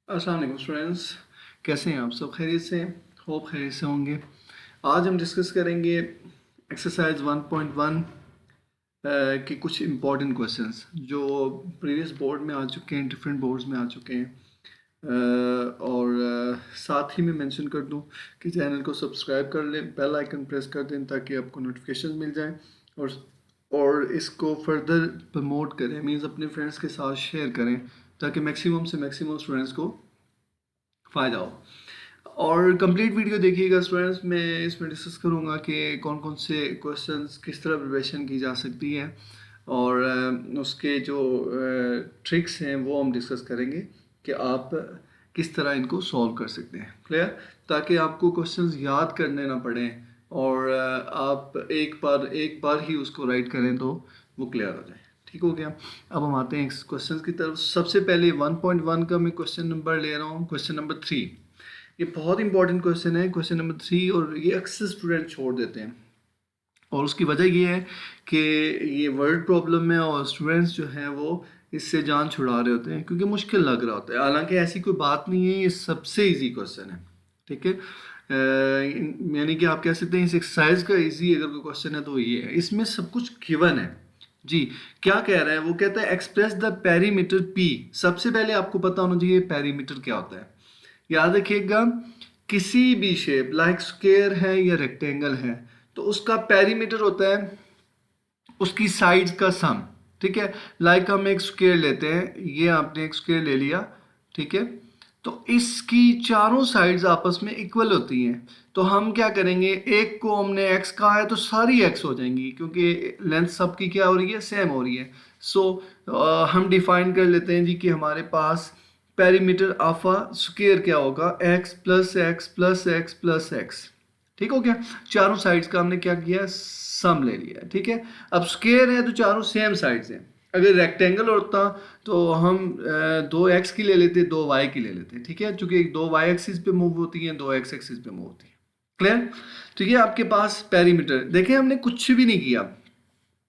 अस्सलाम वालेकुम स्टूडेंट्स, कैसे हैं आप सब? खैरियत से? होप खैरियत से होंगे। आज हम डिस्कस करेंगे एक्सरसाइज 1.1 के कुछ इम्पॉर्टेंट क्वेश्चंस जो प्रीवियस बोर्ड में आ चुके हैं, डिफरेंट बोर्ड्स में आ चुके हैं। साथ ही मैं मेंशन कर दूं कि चैनल को सब्सक्राइब कर लें, बेल आइकन प्रेस कर दें ताकि आपको नोटिफिकेशन मिल जाए और इसको फर्दर प्रमोट करें, मीन्स अपने फ्रेंड्स के साथ शेयर करें ताकि मैक्सिमम से मैक्सिमम स्टूडेंट्स को फ़ायदा हो। और कंप्लीट वीडियो देखिएगा स्टूडेंट्स। मैं इसमें डिस्कस करूँगा कि कौन कौन से क्वेश्चंस किस तरह प्रिपरेशन की जा सकती है और उसके जो ट्रिक्स हैं वो हम डिस्कस करेंगे कि आप किस तरह इनको सॉल्व कर सकते हैं। क्लियर? ताकि आपको क्वेश्चंस याद करने ना पड़ें और आप एक बार ही उसको राइट करें तो वो क्लियर हो जाए। ठीक हो गया। अब हम आते हैं क्वेश्चंस की तरफ। सबसे पहले 1.1 का मैं क्वेश्चन नंबर ले रहा हूँ, क्वेश्चन नंबर 3। ये बहुत इंपॉर्टेंट क्वेश्चन है, क्वेश्चन नंबर 3, और ये अक्सर स्टूडेंट छोड़ देते हैं और उसकी वजह ये है कि ये वर्ड प्रॉब्लम है और स्टूडेंट्स जो हैं वो इससे जान छुड़ा रहे होते हैं क्योंकि मुश्किल लग रहा होता है। हालांकि ऐसी कोई बात नहीं है, ये सबसे इजी क्वेश्चन है। ठीक है, यानी कि आप कह सकते हैं इस एक्सरसाइज का इजी अगर कोई क्वेश्चन है तो ये है। इसमें सब कुछ गिवन है जी। क्या कह रहा है? वो कहता है एक्सप्रेस द पेरीमीटर पी। सबसे पहले आपको पता होना चाहिए पेरीमीटर क्या होता है। याद रखिएगा, किसी भी शेप लाइक स्क्वायर है या रेक्टेंगल है तो उसका पेरीमीटर होता है उसकी साइड्स का सम। ठीक है, लाइक हम एक स्क्वायर लेते हैं, ये आपने एक स्क्वायर ले लिया, ठीक है, तो इसकी चारों साइड्स आपस में इक्वल होती हैं। तो हम क्या करेंगे, एक को हमने x कहा है तो सारी x हो जाएंगी क्योंकि लेंथ सबकी क्या हो रही है, सेम हो रही है। सो हम डिफाइन कर लेते हैं जी कि हमारे पास पेरीमीटर ऑफ अ स्क्वायर क्या होगा, x plus x plus x plus x. ठीक हो गया, चारों साइड्स का हमने क्या किया, सम ले लिया। ठीक है, अब स्क्वायर है तो चारों सेम साइड्स हैं। अगर रेक्टेंगल होता तो हम 2x की ले लेते, 2y की ले लेते। ठीक है, चूंकि 2y एक्सिस पे मूव होती है, 2x एक्सिस पे मूव होती है। क्लियर? तो ये आपके पास पेरीमीटर। देखें, हमने कुछ भी नहीं किया,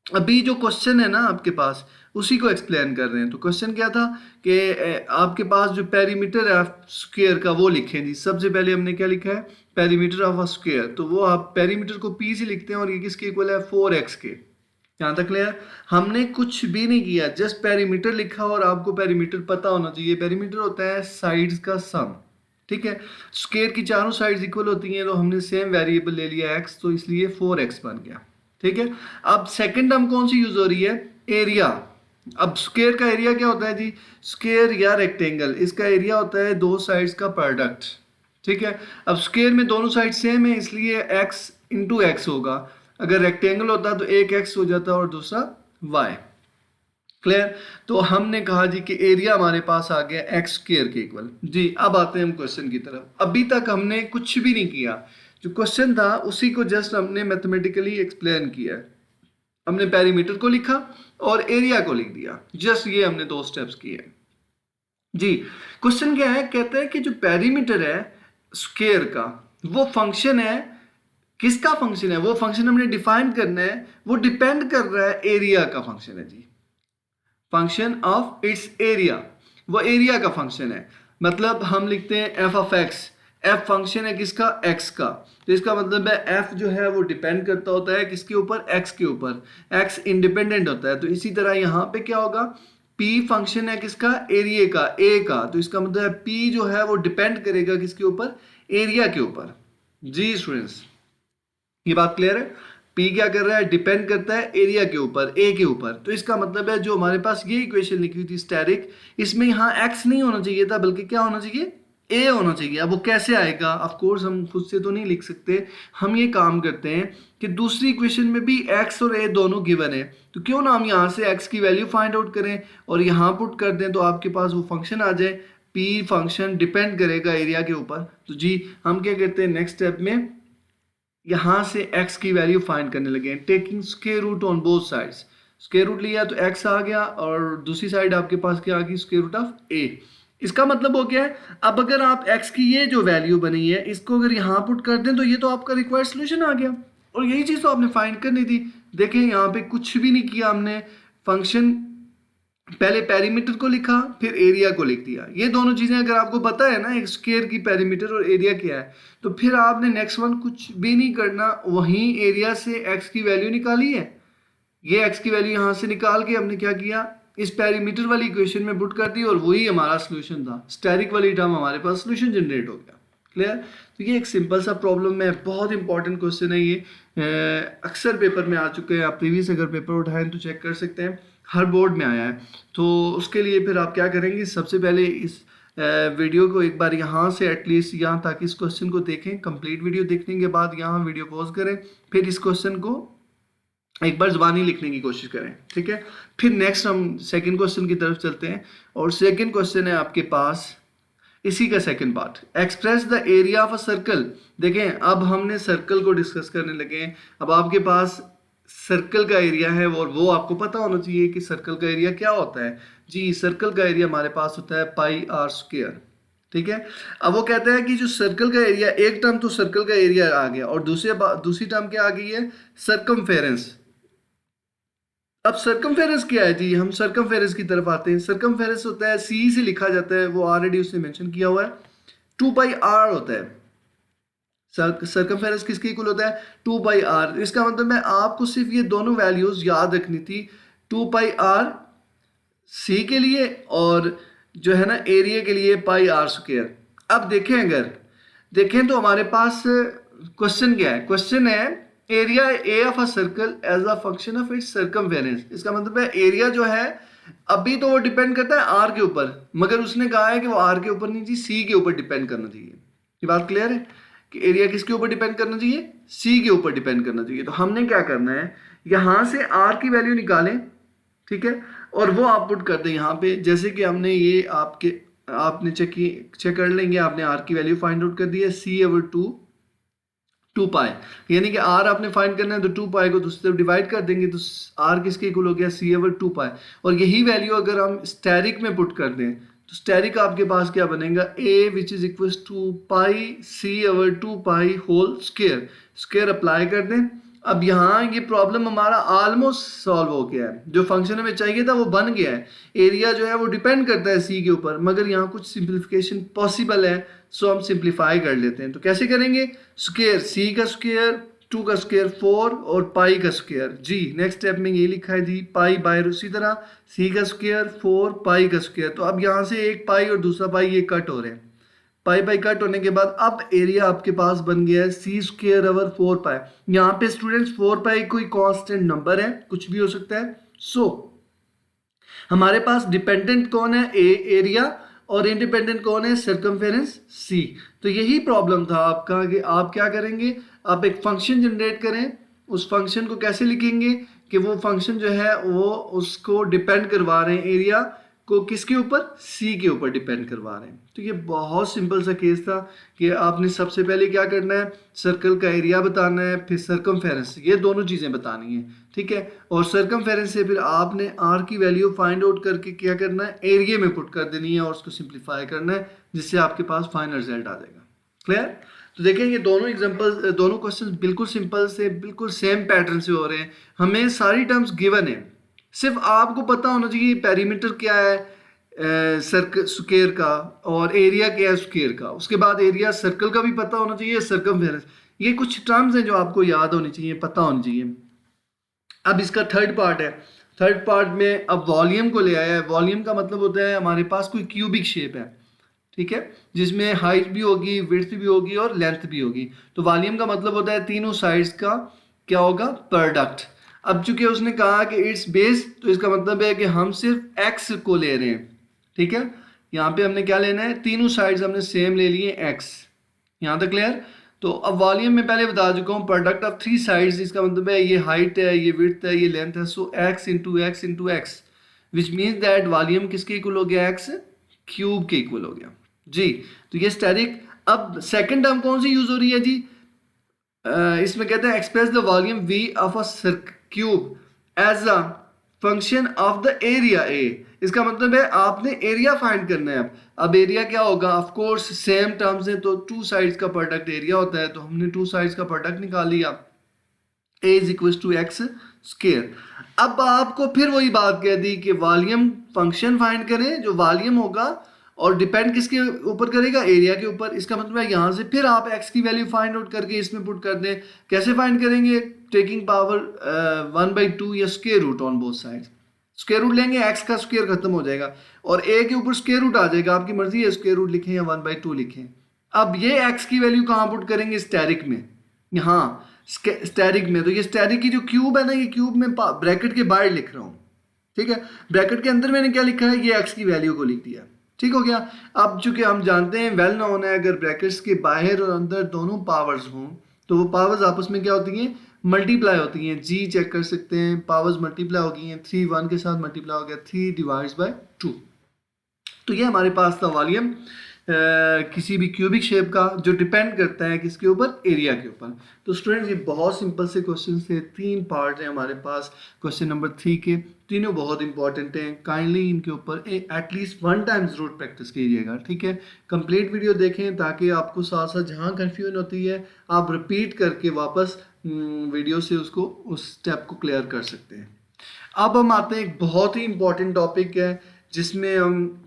अभी जो क्वेश्चन है ना आपके पास उसी को एक्सप्लेन कर रहे हैं। तो क्वेश्चन क्या था कि आपके पास जो पेरीमीटर है स्क्वायर का वो लिखें जी। सबसे पहले हमने क्या लिखा है, पेरीमीटर ऑफ अ स्क्वायर, तो वो आप पेरीमीटर को p से लिखते हैं और ये किसके इक्वल है, 4x के। यहाँ तक क्लियर? हमने कुछ भी नहीं किया, जस्ट पेरीमीटर लिखा और आपको पेरीमीटर पता होना चाहिए। पेरीमीटर होता है साइड्स का सम। ठीक है, स्क्वायर की चारों साइड्स इक्वल होती हैं तो हमने सेम वेरिएबल ले लिया x, तो इसलिए 4x बन गया। ठीक है, अब सेकंड टर्म कौन सी यूज हो रही है, एरिया। अब स्क्वायर का एरिया क्या होता है जी, स्क्वायर या रेक्टेंगल, इसका एरिया होता है दो साइड्स का प्रोडक्ट। ठीक है, अब स्क्वायर में दोनों साइड सेम है इसलिए x इंटू एक्स होगा। अगर रेक्टेंगल होता तो एक x हो जाता और दूसरा y। क्लियर? तो हमने कहा जी कि एरिया हमारे पास आ गया एक्स स्क्वायर के इक्वल जी। अब आते हैं हम क्वेश्चन की तरफ। अभी तक हमने कुछ भी नहीं किया, जो क्वेश्चन था उसी को जस्ट हमने मैथमेटिकली एक्सप्लेन किया है। हमने पेरीमीटर को लिखा और एरिया को लिख दिया, जस्ट ये हमने दो स्टेप्स किए जी। क्वेश्चन क्या है, कहता है कि जो पेरीमीटर है स्क्वायर का वो फंक्शन है, किसका फंक्शन है, वो फंक्शन हमने डिफाइन करना है, वो डिपेंड कर रहा है एरिया का फंक्शन है जी। फंक्शन ऑफ इट्स एरिया, वो एरिया का फंक्शन है। मतलब हम लिखते हैं F of x, F function है किसका, एक्स का, तो इसका मतलब है एफ जो है वो डिपेंड करता होता है किसके ऊपर, एक्स के ऊपर, एक्स इंडिपेंडेंट होता है। तो इसी तरह यहाँ पे क्या होगा, पी फंक्शन है किसका, एरिया का, ए का, तो इसका मतलब है पी जो है वो डिपेंड करेगा किसके ऊपर, एरिया के ऊपर जी। स्टूडेंट्स ये बात क्लियर है, P क्या कर रहा है, डिपेंड करता है एरिया के ऊपर, ए के ऊपर। तो इसका मतलब है जो हमारे पास ये इक्वेशन लिखी हुई थी स्टैटिक, इसमें यहाँ x नहीं होना चाहिए था बल्कि क्या होना चाहिए, a होना चाहिए। अब वो कैसे आएगा, ऑफ कोर्स हम खुद से तो नहीं लिख सकते, हम ये काम करते हैं कि दूसरी इक्वेशन में भी x और a दोनों गिवन है, तो क्यों ना हम यहाँ से x की वैल्यू फाइंड आउट करें और यहाँ पुट कर दें तो आपके पास वो फंक्शन आ जाए, P फंक्शन डिपेंड करेगा एरिया के ऊपर। तो जी हम क्या करते हैं, नेक्स्ट स्टेप में यहां से x की वैल्यू फाइंड करने लगे हैं, taking square root on both sides. Square root लिया तो x आ गया और दूसरी साइड आपके पास क्या आ गई, स्क्वायर रूट ऑफ a। इसका मतलब हो गया है, अब अगर आप x की ये जो वैल्यू बनी है इसको अगर यहाँ पुट कर दें तो ये तो आपका रिक्वायर्ड सोल्यूशन आ गया, और यही चीज तो आपने फाइंड करनी थी। देखें यहाँ पे कुछ भी नहीं किया हमने, फंक्शन पहले पेरीमीटर को लिखा फिर एरिया को लिख दिया। ये दोनों चीज़ें अगर आपको पता है ना, एक स्क्वायर की पेरीमीटर और एरिया क्या है, तो फिर आपने नेक्स्ट वन कुछ भी नहीं करना, वहीं एरिया से एक्स की वैल्यू निकाली है। ये एक्स की वैल्यू यहाँ से निकाल के हमने क्या किया, इस पेरीमीटर वाली इक्वेशन में पुट कर दी और वही हमारा सोल्यूशन था। स्टेरिक वाली टर्म हमारे पास सोल्यूशन जनरेट हो गया। क्लियर? तो ये एक सिंपल सा प्रॉब्लम है, बहुत इंपॉर्टेंट क्वेश्चन है ये, अक्सर पेपर में आ चुके हैं। आप प्रीवियस अगर पेपर उठाएं तो चेक कर सकते हैं, हर बोर्ड में आया है। तो उसके लिए फिर आप क्या करेंगे, सबसे पहले इस वीडियो को एक बार यहाँ से एटलीस्ट यहाँ तक इस क्वेश्चन को देखें। कंप्लीट वीडियो देखने के बाद यहाँ वीडियो पॉज करें, फिर इस क्वेश्चन को एक बार ज़बानी लिखने की कोशिश करें। ठीक है, फिर नेक्स्ट हम सेकंड क्वेश्चन की तरफ चलते हैं। और सेकंड क्वेश्चन है आपके पास इसी का second part, express the area of a circle. देखें, अब हमने सर्कल को डिस्कस करने लगे हैं। अब आपके पास सर्कल का एरिया है और वो आपको पता होना चाहिए कि सर्कल का एरिया क्या होता है। जी, सर्कल का एरिया हमारे पास होता है पाई आर स्क्वायर। ठीक है, अब वो कहते हैं कि जो सर्कल का एरिया, एक टर्म तो सर्कल का एरिया आ गया और दूसरी टर्म क्या आ गई है, सर्कमफेरेंस। अब सर्कमफेरेंस क्या है जी, हम सर्कमफेरेंस की तरफ आते हैं। सर्कमफेरेंस होता है, सी से लिखा जाता है, वो ऑलरेडी उसने मेंशन किया हुआ है, 2 पाई आर होता है। सर्कमफेरेंस किसके इक्वल होता है, 2 पाई आर। इसका मतलब है आपको सिर्फ ये दोनों वैल्यूज याद रखनी थी, 2 पाई आर सी के लिए और जो है ना एरिया के लिए पाई आर स्क्वायर। अब देखें, अगर देखें तो हमारे पास क्वेश्चन क्या है, क्वेश्चन है area A of a circle as a function of its circumference. इसका मतलब है एरिया जो है अभी तो वो डिपेंड करता है आर के ऊपर, मगर उसने कहा है कि वो आर के ऊपर नहीं जी, सी के ऊपर डिपेंड करना चाहिए। ये बात क्लियर है कि एरिया किसके ऊपर डिपेंड करना चाहिए, सी के ऊपर डिपेंड करना चाहिए। तो हमने क्या करना है, यहां से आर की वैल्यू निकालें, ठीक है, और वो आप पुट कर दें यहाँ पे। जैसे कि हमने ये आपने चेक कर लेंगे, आपने आर की वैल्यू फाइंड आउट कर दी है, सी ओवर 2 पाई, यानी कि आर आपने फाइंड करना है तो 2 पाई को दूसरी तरफ डिवाइड कर देंगे तो आर किसके इक्वल हो गया, सी ओवर 2 पाई। और यही वैल्यू अगर हम स्टेरिक में पुट कर दें तो स्टेरिक आपके पास क्या बनेगा, A which is equal to pi C over 2 pi whole square. Square apply कर दें। अब यहाँ ये प्रॉब्लम हमारा ऑलमोस्ट सॉल्व हो गया है, जो फंक्शन हमें चाहिए था वो बन गया है। एरिया जो है वो डिपेंड करता है सी के ऊपर, मगर यहाँ कुछ सिंप्लीफिकेशन पॉसिबल है, सो हम सिंप्लीफाई कर लेते हैं। तो कैसे करेंगे, स्क्वायर सी का स्क्वायर, 2 का स्क्वायर 4 और पाई का स्क्वायर। जी, नेक्स्ट स्टेप में ये लिखा है जी, पाई बाय उसी तरह सी का स्क्वायर 4 पाई का स्क्वायर। तो अब यहाँ से एक पाई और दूसरा पाई ये कट हो रहे हैं, पाई बाई कट होने के बाद अब एरिया आपके पास बन गया है सी स्क्वायर ओवर 4 पाई। यहाँ पे स्टूडेंट्स 4 पाई कोई कांस्टेंट नंबर है, कुछ भी हो सकता है। सो हमारे पास डिपेंडेंट कौन है, ए एरिया, और इंडिपेंडेंट कौन है, सर्कमफेरेंस सी। तो यही प्रॉब्लम था आपका कि आप क्या करेंगे, आप एक फंक्शन जनरेट करें। उस फंक्शन को कैसे लिखेंगे कि वो फंक्शन जो है वो उसको डिपेंड करवा रहे हैं, एरिया को किसके ऊपर, सी के ऊपर डिपेंड करवा रहे हैं। तो ये बहुत सिंपल सा केस था कि आपने सबसे पहले क्या करना है, सर्कल का एरिया बताना है, फिर सर्कमफेरेंस, ये दोनों चीज़ें बतानी है। ठीक है, और सर्कमफेरेंस से फिर आपने आर की वैल्यू फाइंड आउट करके क्या करना है, एरिया में पुट कर देनी है और उसको सिंप्लीफाई करना है, जिससे आपके पास फाइनल रिजल्ट आ जाएगा। क्लियर? तो देखें, ये दोनों एग्जांपल, दोनों क्वेश्चन बिल्कुल सिंपल से, बिल्कुल सेम पैटर्न से हो रहे हैं। हमें सारी टर्म्स गिवन है, सिर्फ आपको पता होना चाहिए पेरीमीटर क्या है स्क्वायर का और एरिया क्या है स्क्वायर का। उसके बाद एरिया सर्कल का भी पता होना चाहिए, सर्कमफेरेंस, ये कुछ टर्म्स हैं जो आपको याद होनी चाहिए, पता होनी चाहिए। अब इसका थर्ड पार्ट है, थर्ड पार्ट में अब वॉल्यूम को ले आया है। वॉल्यूम का मतलब होता है हमारे पास कोई क्यूबिक शेप है, ठीक है, जिसमें हाइट भी होगी, विड्थ भी होगी और लेंथ भी होगी। तो वॉल्यूम का मतलब होता है तीनों साइड्स का क्या होगा, प्रोडक्ट। अब चूंकि उसने कहा कि इट्स बेस, तो इसका मतलब है कि हम सिर्फ एक्स को ले रहे हैं। ठीक है, यहाँ पे हमने क्या लेना है, तीनों साइड्स हमने सेम ले लिए एक्स। यहाँ तक क्लियर? तो अब वॉल्यूम में पहले बता चुका हूँ, प्रोडक्ट ऑफ 3 साइड्स, इसका मतलब है ये हाइट है, ये विड्थ है, ये लेंथ है। So X into X into X, which means that volume किसके इक्वल हो गया, एक्स क्यूब के इक्वल हो गया। जी, तो ये स्टैटिक। अब सेकंड टर्म कौन सी यूज हो रही है जी, इसमें कहते हैं express the volume V of a cube as a function of the area A. इसका मतलब है आपने एरिया फाइंड करना है। अब एरिया क्या होगा, ऑफ कोर्स सेम टर्म्स है तो 2 साइड्स का प्रोडक्ट एरिया होता है, तो हमने 2 साइड्स का प्रोडक्ट निकाल लिया। A is equal to X square. अब आपको फिर वही बात कह दी कि वॉल्यूम फंक्शन फाइंड करें, जो वॉल्यूम होगा और डिपेंड किसके ऊपर करेगा, एरिया के ऊपर। इसका मतलब है यहाँ से फिर आप x की वैल्यू फाइंड आउट करके इसमें पुट कर दें। कैसे फाइंड करेंगे, टेकिंग पावर 1/2 या square root on both sides. Square root लेंगे, x का स्क्वायर खत्म हो जाएगा और a के ऊपर स्क्वायर रूट आ जाएगा, आपकी मर्जी है स्क्वायर रूट लिखें या 1/2 लिखें। अब ये x की वैल्यू कहाँ पुट करेंगे, स्टैरिक में, यहाँ स्टैरिक में। तो ये स्टैरिक की जो क्यूब है ना, ये क्यूब में ब्रैकेट के बाहर लिख रहा हूँ, ठीक है। ब्रैकेट के अंदर मैंने क्या लिखा है, ये x की वैल्यू को लिख दिया, ठीक हो गया। अब चूंकि हम जानते हैं, वेल नोन है, अगर ब्रैकेट्स के बाहर और अंदर दोनों पावर्स हों तो वो पावर्स आपस में क्या होती हैं, मल्टीप्लाई होती हैं। जी चेक कर सकते हैं, पावर्स मल्टीप्लाई हो गई हैं, 3 1 के साथ मल्टीप्लाई हो गया, 3 डिवाइड्स बाय 2। तो ये हमारे पास था वॉल्यूम किसी भी क्यूबिक शेप का, जो डिपेंड करता है किसके ऊपर, एरिया के ऊपर। तो स्टूडेंट्स ये बहुत सिंपल से क्वेश्चन थे, 3 पार्ट हैं हमारे पास क्वेश्चन नंबर 3 के, तीनों बहुत इंपॉर्टेंट हैं। काइंडली इनके ऊपर एटलीस्ट 1 टाइम जरूर प्रैक्टिस कीजिएगा, ठीक है। कंप्लीट वीडियो देखें ताकि आपको साथ साथ जहाँ कन्फ्यूजन होती है आप रिपीट करके वापस वीडियो से उसको, उस स्टेप को क्लियर कर सकते हैं। अब हम आते हैं, एक बहुत ही इंपॉर्टेंट टॉपिक है जिसमें हम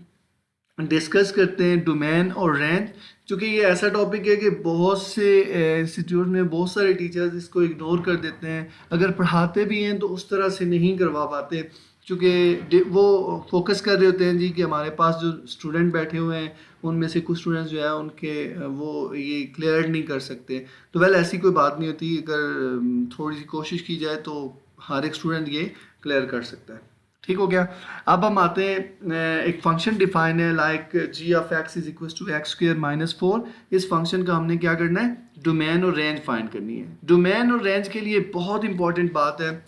डिस्कस करते हैं डोमेन और रेंज। क्योंकि ये ऐसा टॉपिक है कि बहुत से इंस्टीट्यूट में बहुत सारे टीचर्स इसको इग्नोर कर देते हैं, अगर पढ़ाते भी हैं तो उस तरह से नहीं करवा पाते, क्योंकि वो फोकस कर रहे होते हैं जी कि हमारे पास जो स्टूडेंट बैठे हुए हैं उनमें से कुछ स्टूडेंट्स जो है उनके वो ये क्लियर नहीं कर सकते। तो वेल ऐसी कोई बात नहीं होती, अगर थोड़ी सी कोशिश की जाए तो हर एक स्टूडेंट ये क्लियर कर सकता है, ठीक हो गया। अब हम आते हैं, एक फंक्शन डिफाइन है like G of x is equal to X square minus 4। इस फंक्शन का हमने क्या करना है, डोमेन और रेंज फाइंड करनी है। डोमेन और रेंज के लिए बहुत इंपॉर्टेंट बात है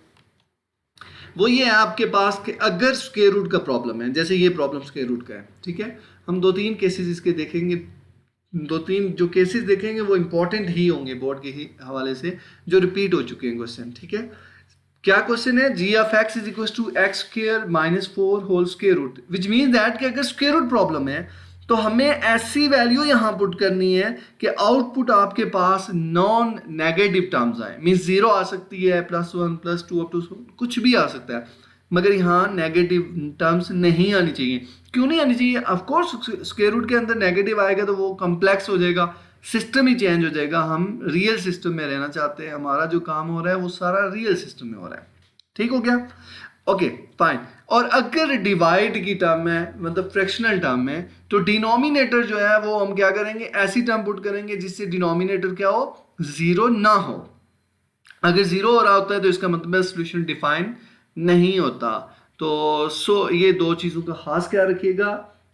वो ये है आपके पास कि अगर स्क्वायर रूट का प्रॉब्लम है, जैसे ये प्रॉब्लम स्क्वायर रूट का है, ठीक है। हम 2-3 केसेस इसके देखेंगे, 2-3 जो केसेस देखेंगे वो इंपॉर्टेंट ही होंगे बोर्ड के ही हवाले से, जो रिपीट हो चुके हैं क्वेश्चन, ठीक है। क्या क्वेश्चन है, G of x is equal to X square minus 4 whole square root, which means that कि अगर स्क्वायर रूट प्रॉब्लम है तो हमें ऐसी वैल्यू यहाँ पुट करनी है कि आउटपुट आपके पास नॉन नेगेटिव टर्म्स आए। मीन्स 0 आ सकती है, +1 +2 अप टू कुछ भी आ सकता है, मगर यहाँ नेगेटिव टर्म्स नहीं आनी चाहिए। क्यों नहीं आनी चाहिए, ऑफकोर्स स्क्वायर रूट के अंदर नेगेटिव आएगा तो वो कम्प्लेक्स हो जाएगा, सिस्टम ही चेंज हो जाएगा। हम रियल सिस्टम में रहना चाहते हैं, हमारा जो काम हो रहा है वो सारा रियल सिस्टम में हो रहा है, ठीक हो गया, ओके फाइन। और अगर डिवाइड की टर्म है, मतलब फ्रैक्शनल टर्म है, तो डिनोमिनेटर जो है वो हम क्या करेंगे, ऐसी टर्म पुट करेंगे जिससे डिनोमिनेटर क्या हो, 0 ना हो। अगर 0 हो रहा होता है तो इसका मतलब सोल्यूशन डिफाइन नहीं होता। तो ये 2 चीज़ों का खास ख्याल रखिएगा।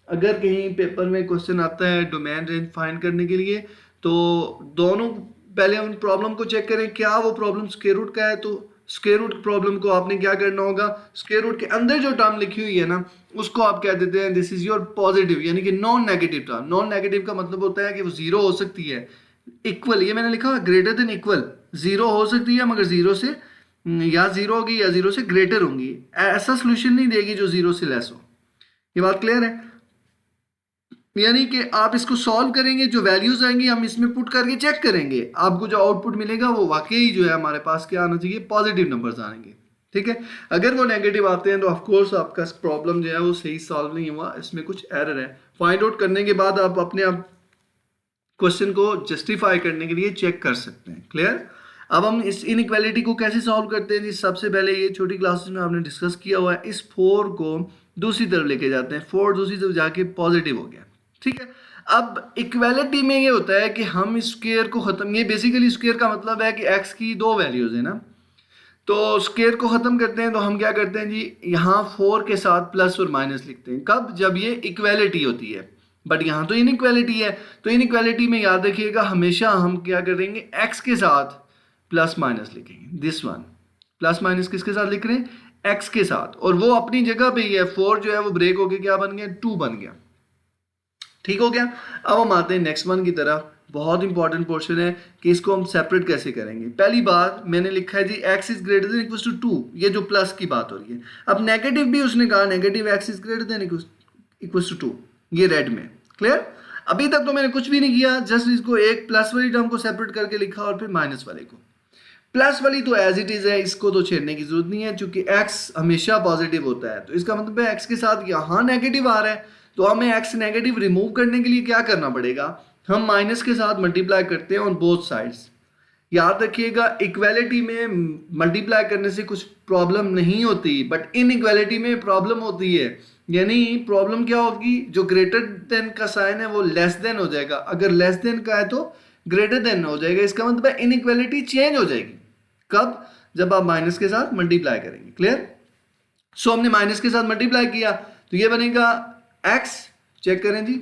अगर कहीं पेपर में क्वेश्चन आता है डोमेन रेंज फाइंड करने के लिए, तो दोनों पहले हम प्रॉब्लम को चेक करें, क्या वो प्रॉब्लम स्क्वायर रूट का है। तो स्क्वायर रूट प्रॉब्लम को आपने क्या करना होगा, स्क्वायर रूट के अंदर जो टर्म लिखी हुई है ना उसको आप कह देते हैं दिस इज योर पॉजिटिव, यानी कि non negative term. Non negative का मतलब होता है कि वो 0 हो सकती है, इक्वल, ये मैंने लिखा हुआ ग्रेटर देन इक्वल, 0 हो सकती है मगर 0 से या 0 होगी या 0 से ग्रेटर होंगी, ऐसा सोल्यूशन नहीं देगी जो 0 से लेस हो। ये बात क्लियर है, यानी कि आप इसको सॉल्व करेंगे, जो वैल्यूज आएंगी हम इसमें पुट करके चेक करेंगे, आपको जो आउटपुट मिलेगा वो वाकई जो है हमारे पास क्या आना चाहिए, पॉजिटिव नंबर्स आएंगे, ठीक है। अगर वो नेगेटिव आते हैं तो ऑफ कोर्स आपका प्रॉब्लम जो है वो सही सॉल्व नहीं हुआ, इसमें कुछ एरर है। फाइंड आउट करने के बाद आप अपने आप क्वेश्चन को जस्टिफाई करने के लिए चेक कर सकते हैं, क्लियर। अब हम इस इनइक्वालिटी को कैसे सॉल्व करते हैं जी, सबसे पहले ये छोटी क्लासेस में आपने डिस्कस किया हुआ है, इस 4 को दूसरी तरफ लेके जाते हैं, 4 दूसरी तरफ जाके पॉजिटिव हो गया, ठीक है। अब इक्वालिटी में ये होता है कि हम स्क्वायर को खत्म, ये बेसिकली स्क्वायर का मतलब है कि x की 2 वैल्यूज है ना, तो स्क्वायर को खत्म करते हैं तो हम क्या करते हैं जी, यहाँ 4 के साथ प्लस और माइनस लिखते हैं, कब, जब ये इक्वालिटी होती है। बट यहाँ तो इनइक्वालिटी है, तो इनइक्वालिटी में याद रखिएगा हमेशा हम क्या करेंगे, x के साथ प्लस माइनस लिखेंगे, दिस वन प्लस माइनस किसके साथ लिख रहे हैं, x के साथ, और वो अपनी जगह पे ही है, 4 जो है वो ब्रेक होके क्या बन गया, 2 बन गया, ठीक हो गया। अब हम आते हैं नेक्स्ट वन की तरफ, बहुत इंपॉर्टेंट पोर्शन है कि इसको हम सेपरेट कैसे करेंगे। पहली बात मैंने लिखा है जी x is greater than equal to 2, ये जो प्लस की बात हो रही है। अब नेगेटिव भी उसने कहा, negative x is greater than equal to 2, ये रेड में, क्लियर। अभी तक तो मैंने कुछ भी नहीं किया, जस्ट इसको एक प्लस वाली टर्म को सेपरेट करके लिखा और फिर माइनस वाले को। प्लस वाली तो एज इट इज है, इसको तो छेड़ने की जरूरत नहीं है क्योंकि एक्स हमेशा पॉजिटिव होता है। तो इसका मतलब है एक्स के साथ यहाँ नेगेटिव आ रहा है, तो हमें एक्स नेगेटिव रिमूव करने के लिए क्या करना पड़ेगा, हम माइनस के साथ मल्टीप्लाई करते हैं ऑन बोथ साइड्स। याद रखिएगा इक्वालिटी में मल्टीप्लाई करने से कुछ प्रॉब्लम नहीं होती, बट इन इक्वालिटी में प्रॉब्लम होती है। यानी प्रॉब्लम क्या होगी, जो ग्रेटर देन का साइन है वो लेस देन हो जाएगा, अगर लेस देन का है तो ग्रेटर देन हो जाएगा। इसका मतलब है इनइक्वालिटी चेंज हो जाएगी। कब, जब आप माइनस के साथ मल्टीप्लाई करेंगे। क्लियर। सो हमने माइनस के साथ मल्टीप्लाई किया तो ये बनेगा x, चेक करें जी,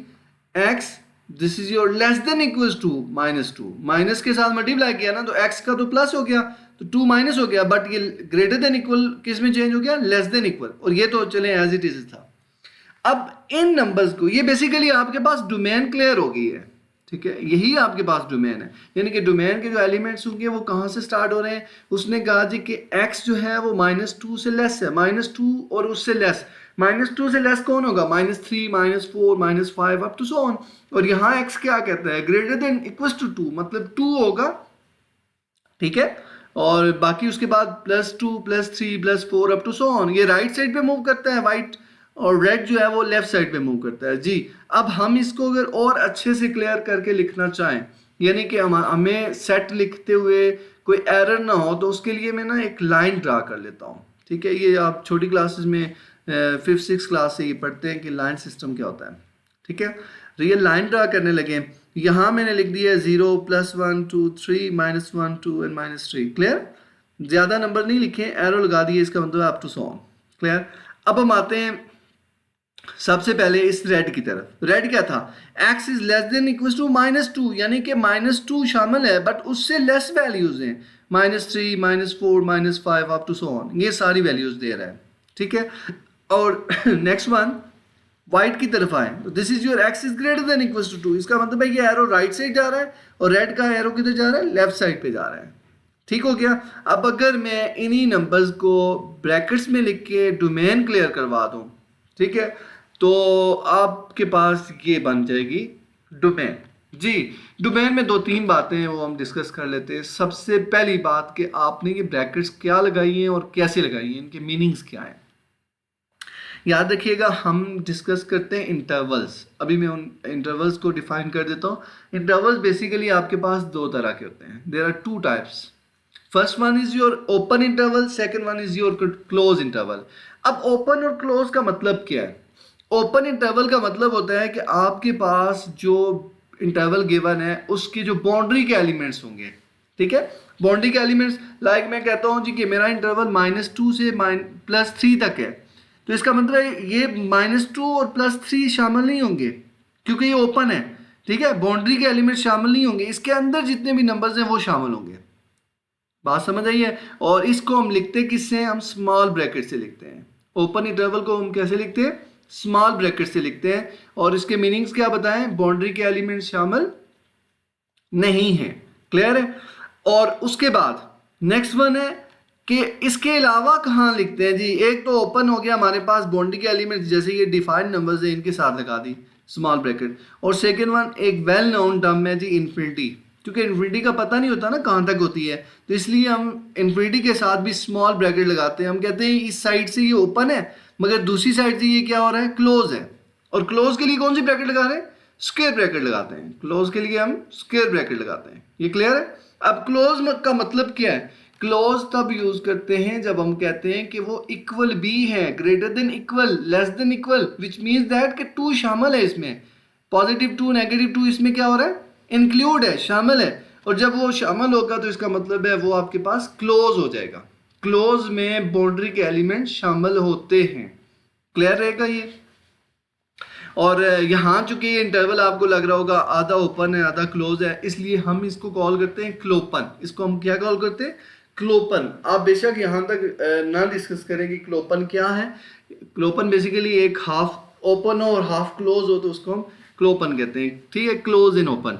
x this is your less than equals to -2, minus के साथ मल्टीप्लाई किया ना तो x का तो प्लस हो गया तो 2 माइनस हो गया, बट ये ग्रेटर देन इक्वल किस में चेंज हो गया, लेस देन इक्वल, और ये तो चले एज इट इज था। अब इन नंबर्स को, ये बेसिकली आपके पास डोमेन क्लियर हो गई है, ठीक है, यही आपके पास डोमेन है। यानी कि डोमेन के जो एलिमेंट्स होंगे वो कहाँ से स्टार्ट हो रहे हैं, उसने कहा जी कि x जो है वो -2 से लेस है, -2 और उससे लेस, -2 से लेस कौन होगा, -3, -4, -5 अप टू सो ऑन। और यहाँ x क्या कहता है, ग्रेटर देन इक्वल्स टू 2, मतलब 2 होगा, ठीक है, और बाकी उसके बाद +2, +3, +4 अप टू सो ऑन। ये राइट साइड पे मूव करता है वाइट, और रेड जो है वो लेफ्ट साइड पे मूव करता है जी। अब हम इसको अगर और अच्छे से क्लियर करके लिखना चाहें, यानी कि हमें सेट लिखते हुए कोई एरर ना हो, तो उसके लिए मैं ना एक लाइन ड्रा कर लेता हूँ, ठीक है। ये आप छोटी क्लासेस में 5th-6th क्लास से ये पढ़ते हैं कि लाइन सिस्टम क्या होता है, ठीक है। तो ये लाइन ड्रा करने लगे, यहाँ मैंने लिख दिया 0, +1, 2, 3, -1, 2 एंड -3। क्लियर, ज़्यादा नंबर नहीं लिखे, एरो लगा दिए, इसका मतलब up to so on. Clear. अब हम आते हैं सबसे पहले इस रेड की तरफ। रेड क्या था, x is less than equal to -2, यानी कि -2 शामिल है बट उससे लेस वैल्यूज हैं, -3, -4, -5 अप टू सो ऑन, ये सारी वैल्यूज दे रहा है, ठीक है। और नेक्स्ट वन वाइट की तरफ आए तो this is your x is greater than equal to 2, इसका मतलब है ये एरो राइट साइड जा रहा है और रेड का एरो किधर जा रहा है, लेफ्ट साइड पे जा रहा है, ठीक हो गया। अब अगर मैं इन्हीं नंबर्स को ब्रैकेट्स में लिख के डोमेन क्लियर करवा दूं, ठीक है, तो आपके पास ये बन जाएगी डोमेन जी। डोमेन में 2-3 बातें हैं वो हम डिस्कस कर लेते हैं। सबसे पहली बात कि आपने ये ब्रैकेट्स क्या लगाई हैं और कैसे लगाई हैं, इनके मीनिंग्स क्या हैं। याद रखिएगा हम डिस्कस करते हैं इंटरवल्स। अभी मैं उन इंटरवल्स को डिफाइन कर देता हूँ। इंटरवल्स बेसिकली आपके पास 2 तरह के होते हैं, there are 2 types. First one is your open interval, second one is your close interval. अब ओपन और क्लोज का मतलब क्या है, ओपन इंटरवल का मतलब होता है कि आपके पास जो इंटरवल गिवन है उसकी जो बाउंड्री के एलिमेंट्स होंगे, ठीक है, बाउंड्री के एलिमेंट्स, लाइक मैं कहता हूं जी कि मेरा इंटरवल -2 से +3 तक है, तो इसका मतलब है ये -2 और +3 शामिल नहीं होंगे क्योंकि ये ओपन है, ठीक है, बाउंड्री के एलिमेंट्स शामिल नहीं होंगे, इसके अंदर जितने भी नंबर्स हैं वो शामिल होंगे। बात समझ आई है। और इसको हम लिखते किससे, हम स्मॉल ब्रैकेट से लिखते हैं। ओपन इंटरवल को हम कैसे लिखते हैं, स्मॉल ब्रैकेट से लिखते हैं। और इसके मीनिंग्स क्या बताएं, बाउंड्री के एलिमेंट शामिल नहीं है। क्लियर है। और उसके बाद नेक्स्ट वन है कि इसके अलावा कहाँ लिखते हैं जी। एक तो ओपन हो गया हमारे पास, बाउंड्री के एलिमेंट जैसे ये डिफाइंड नंबर्स है इनके साथ लगा दी स्मॉल ब्रैकेट। और सेकेंड वन एक वेल नोन टर्म है जी, इन्फिनिटी, क्योंकि इन्फिनिटी का पता नहीं होता ना कहाँ तक होती है, तो इसलिए हम इन्फिनिटी के साथ भी स्मॉल ब्रैकेट लगाते हैं। हम कहते हैं इस साइड से ये ओपन है मगर दूसरी साइड से ये क्या हो रहा है, क्लोज है। और क्लोज के लिए कौन सी ब्रैकेट लगा रहे हैं, स्क्वायर ब्रैकेट लगाते हैं। क्लोज के लिए हम स्क्वायर ब्रैकेट लगाते हैं। ये क्लियर है। अब क्लोज का मतलब क्या है, क्लोज तब यूज करते हैं जब हम कहते हैं कि वो इक्वल भी है, greater than equal, less than equal, which means that कि 2 शामिल है इसमें, +2 -2 इसमें क्या हो रहा है, इंक्लूड है, शामिल है। और जब वो शामिल होगा तो इसका मतलब है वो आपके पास क्लोज हो जाएगा। क्लोज में बाउंड्री के एलिमेंट शामिल होते हैं। क्लियर रहेगा ये। और यहाँ चूंकि ये इंटरवल आपको लग रहा होगा आधा ओपन है आधा क्लोज है, इसलिए हम इसको कॉल करते हैं क्लोपन। इसको हम क्या कॉल करते हैं, क्लोपन। आप बेशक यहाँ तक ना डिस्कस करें कि क्लोपन क्या है। क्लोपन बेसिकली एक हाफ ओपन हो और हाफ क्लोज हो तो उसको हम क्लोपन कहते हैं, ठीक है, क्लोज इन ओपन।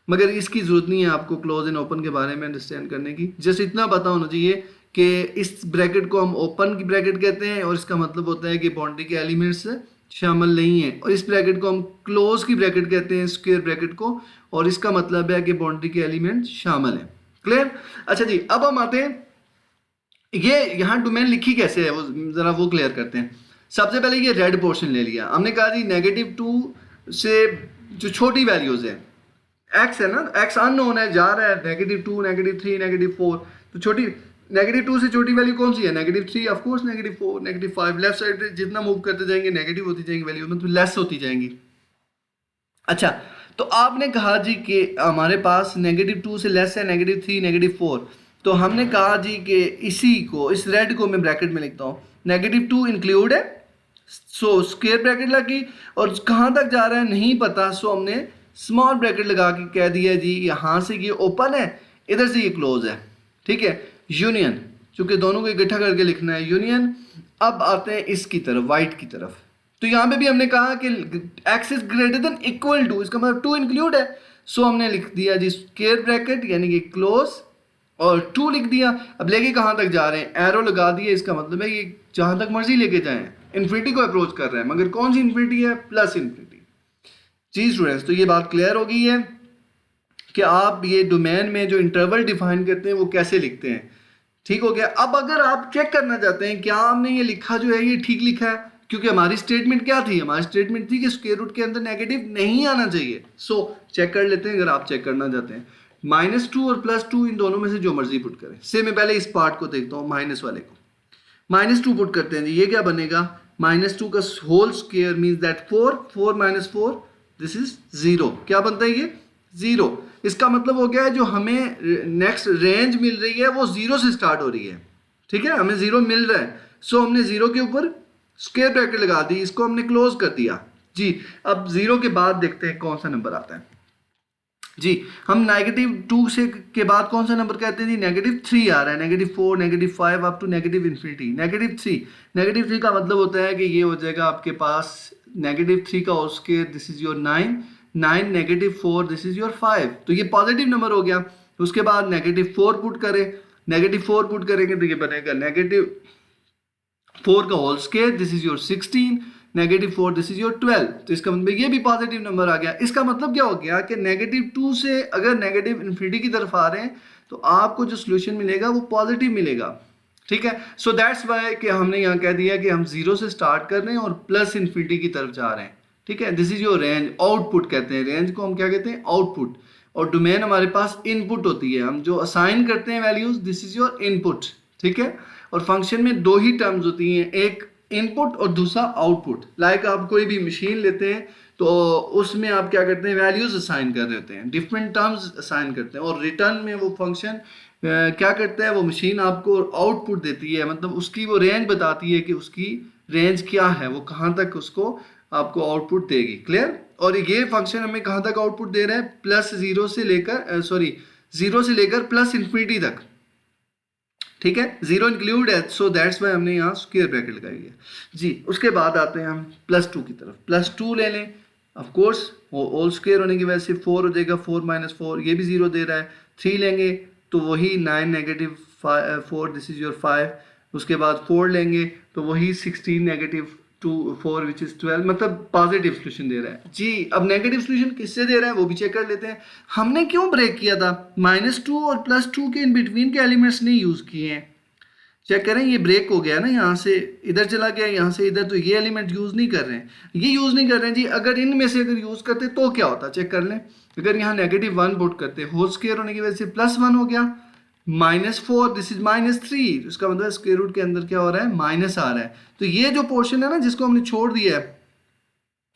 मगर इसकी जरूरत नहीं है आपको क्लोज इन ओपन के बारे में अंडरस्टैंड करने की, जस्ट इतना पता होना चाहिए कि इस ब्रैकेट को हम ओपन की ब्रैकेट कहते हैं और इसका मतलब होता है कि बाउंड्री के एलिमेंट्स शामिल नहीं है। और इस ब्रैकेट को हम क्लोज की ब्रैकेट कहते हैं, स्क्वायर ब्रैकेट को, और इसका मतलब है कि बाउंड्री के एलिमेंट शामिल हैं। क्लियर? अच्छा जी, अब हम आते हैं, ये यहाँ डोमेन लिखी कैसे है वो जरा वो क्लियर करते हैं। सबसे पहले ये रेड पोर्शन ले लिया हमने, कहा जी -2 से जो छोटी वैल्यूज है, एक्स है ना, एक्स अननोन है, जा रहा है -2, -3, -4, तो छोटी -2 से छोटी वैल्यू कौन सी है? -3, ऑफ कोर्स -4, -5, लेफ्ट साइड जितना मूव करते जाएंगे नेगेटिव होती जाएंगी वैल्यू, मतलब लेस होती जाएंगी। अच्छा, तो आपने कहा जी कि हमारे पास -2 से लेस है -3, -4, तो हमने कहा जी कि इसी को, इस रेड को मैं ब्रैकेट में लिखता हूँ, -2 इंक्लूड है, सो स्क्वायर ब्रैकेट लगी, और कहाँ तक जा रहा है नहीं पता, सो हमने स्मॉल ब्रैकेट लगा के कह दिया जी यहाँ से ये ओपन है, इधर से ये क्लोज है, ठीक है, यूनियन, चूंकि दोनों को इकट्ठा करके लिखना है, यूनियन। अब आते हैं इसकी तरफ, वाइट की तरफ, तो यहाँ पे भी हमने कहा कि x is greater than equal to, इसका मतलब 2 इंक्लूड है, सो हमने लिख दिया जी स्क्वायर ब्रैकेट यानी कि क्लोज, और 2 लिख दिया। अब लेके कहाँ तक जा रहे हैं, एरो लगा दिए, इसका मतलब है ये जहाँ तक मर्जी लेके जाएं, इन्फिनिटी को अप्रोच कर रहे हैं, मगर कौन सी इन्फिनिटी है? Plus infinity. जी स्टूडेंट्स, तो ये बात क्लियर हो गई है कि आप ये डोमेन में जो इंटरवल डिफाइन करते हैं वो कैसे लिखते हैं, ठीक हो गया। अब अगर आप चेक करना चाहते हैं क्या हमने ये लिखा जो है ये ठीक लिखा है, क्योंकि हमारी स्टेटमेंट क्या थी, हमारी स्टेटमेंट थी कि स्क्वायर रूट के अंदर नेगेटिव नहीं आना चाहिए। सो चेक कर लेते हैं, अगर आप चेक करना चाहते हैं, -2 और +2 इन दोनों में से जो मर्जी पुट करें। से मैं पहले इस पार्ट को देखता हूँ, माइनस वाले को, -2 पुट करते हैं जी, ये क्या बनेगा, -2 का whole square means that 4, 4 - 4 this is 0, क्या बनता है ये 0। इसका मतलब हो गया है जो हमें नेक्स्ट रेंज मिल रही है वो 0 से स्टार्ट हो रही है, ठीक है, हमें 0 मिल रहा है, सो हमने 0 के ऊपर स्क्वायर ब्रैकेट लगा दी, इसको हमने क्लोज कर दिया जी। अब 0 के बाद देखते हैं कौन सा नंबर आता है जी। हम -2 से के बाद कौन सा नंबर कहते हैं जी, -3 आ रहा है, -4, -5 अप टू -infinity, -3 का मतलब होता है कि ये हो जाएगा आपके पास -3 का whole square, this is your 9, -4 this is your 5, तो ये पॉजिटिव नंबर हो गया। उसके बाद -4 पुट करें, -4 पुट करेंगे तो ये बनेगा -4 का whole square, this is your 16, -4 this is your 12, तो इसका मतलब ये भी पॉजिटिव नंबर आ गया। इसका मतलब क्या हो गया कि -2 से अगर नेगेटिव इन्फिनिटी की तरफ आ रहे हैं तो आपको जो सोल्यूशन मिलेगा वो पॉजिटिव मिलेगा, ठीक है। सो दैट्स वाई कि हमने यहाँ कह दिया कि हम 0 से स्टार्ट कर रहे हैं और प्लस इन्फिनिटी की तरफ जा रहे हैं, ठीक है। This is your range, output कहते हैं, रेंज को हम क्या कहते हैं, आउटपुट, और डोमेन हमारे पास इनपुट होती है, हम जो असाइन करते हैं values, this is your input, ठीक है। और फंक्शन में 2 ही टर्म्स होती हैं, एक इनपुट और दूसरा आउटपुट। लाइक आप कोई भी मशीन लेते हैं तो उसमें आप क्या करते हैं, वैल्यूज असाइन कर रहे होते हैं, डिफरेंट टर्म्स असाइन करते हैं, और रिटर्न में वो फंक्शन क्या करता है, वो मशीन आपको आउटपुट देती है, मतलब उसकी वो रेंज बताती है कि उसकी रेंज क्या है, वो कहाँ तक उसको आपको आउटपुट देगी, क्लियर। और ये फंक्शन हमें कहाँ तक आउटपुट दे रहा है, +0 से लेकर 0 से लेकर प्लस इन्फिनिटी तक, ठीक है, 0 इंक्लूड है, सो दैट्स वाई हमने यहाँ स्क्वायर ब्रैकेट लगाई है जी। उसके बाद आते हैं हम +2 की तरफ, +2 ले लें, ऑफ कोर्स होल स्क्वायर होने की वजह से 4 हो जाएगा, 4 - 4 ये भी 0 दे रहा है, 3 लेंगे तो वही 9 -4 दिस इज योर 5, उसके बाद 4 लेंगे तो वही 16 -4 विच इज 12, मतलब पॉजिटिव सोल्यूशन दे रहा है जी। अब नेगेटिव सोल्यूशन किससे दे रहा है वो भी चेक कर लेते हैं। हमने क्यों ब्रेक किया था, -2 और +2 के इन बिटवीन के एलिमेंट्स नहीं यूज किए हैं, चेक करें, ये ब्रेक हो गया ना, यहाँ से इधर चला गया, यहाँ से इधर, तो ये एलिमेंट यूज नहीं कर रहे हैं, ये यूज नहीं कर रहे हैं जी। अगर इनमें से अगर यूज करते तो क्या होता, चेक कर लें। अगर यहाँ -1 पुट करते, होल स्क्वायर होने की वजह से +1 हो गया, -4 दिस इज -3, उसका मतलब स्क्वायर रूट के अंदर क्या हो रहा है, माइनस आ रहा है। तो ये जो पोर्शन है ना जिसको हमने छोड़ दिया है,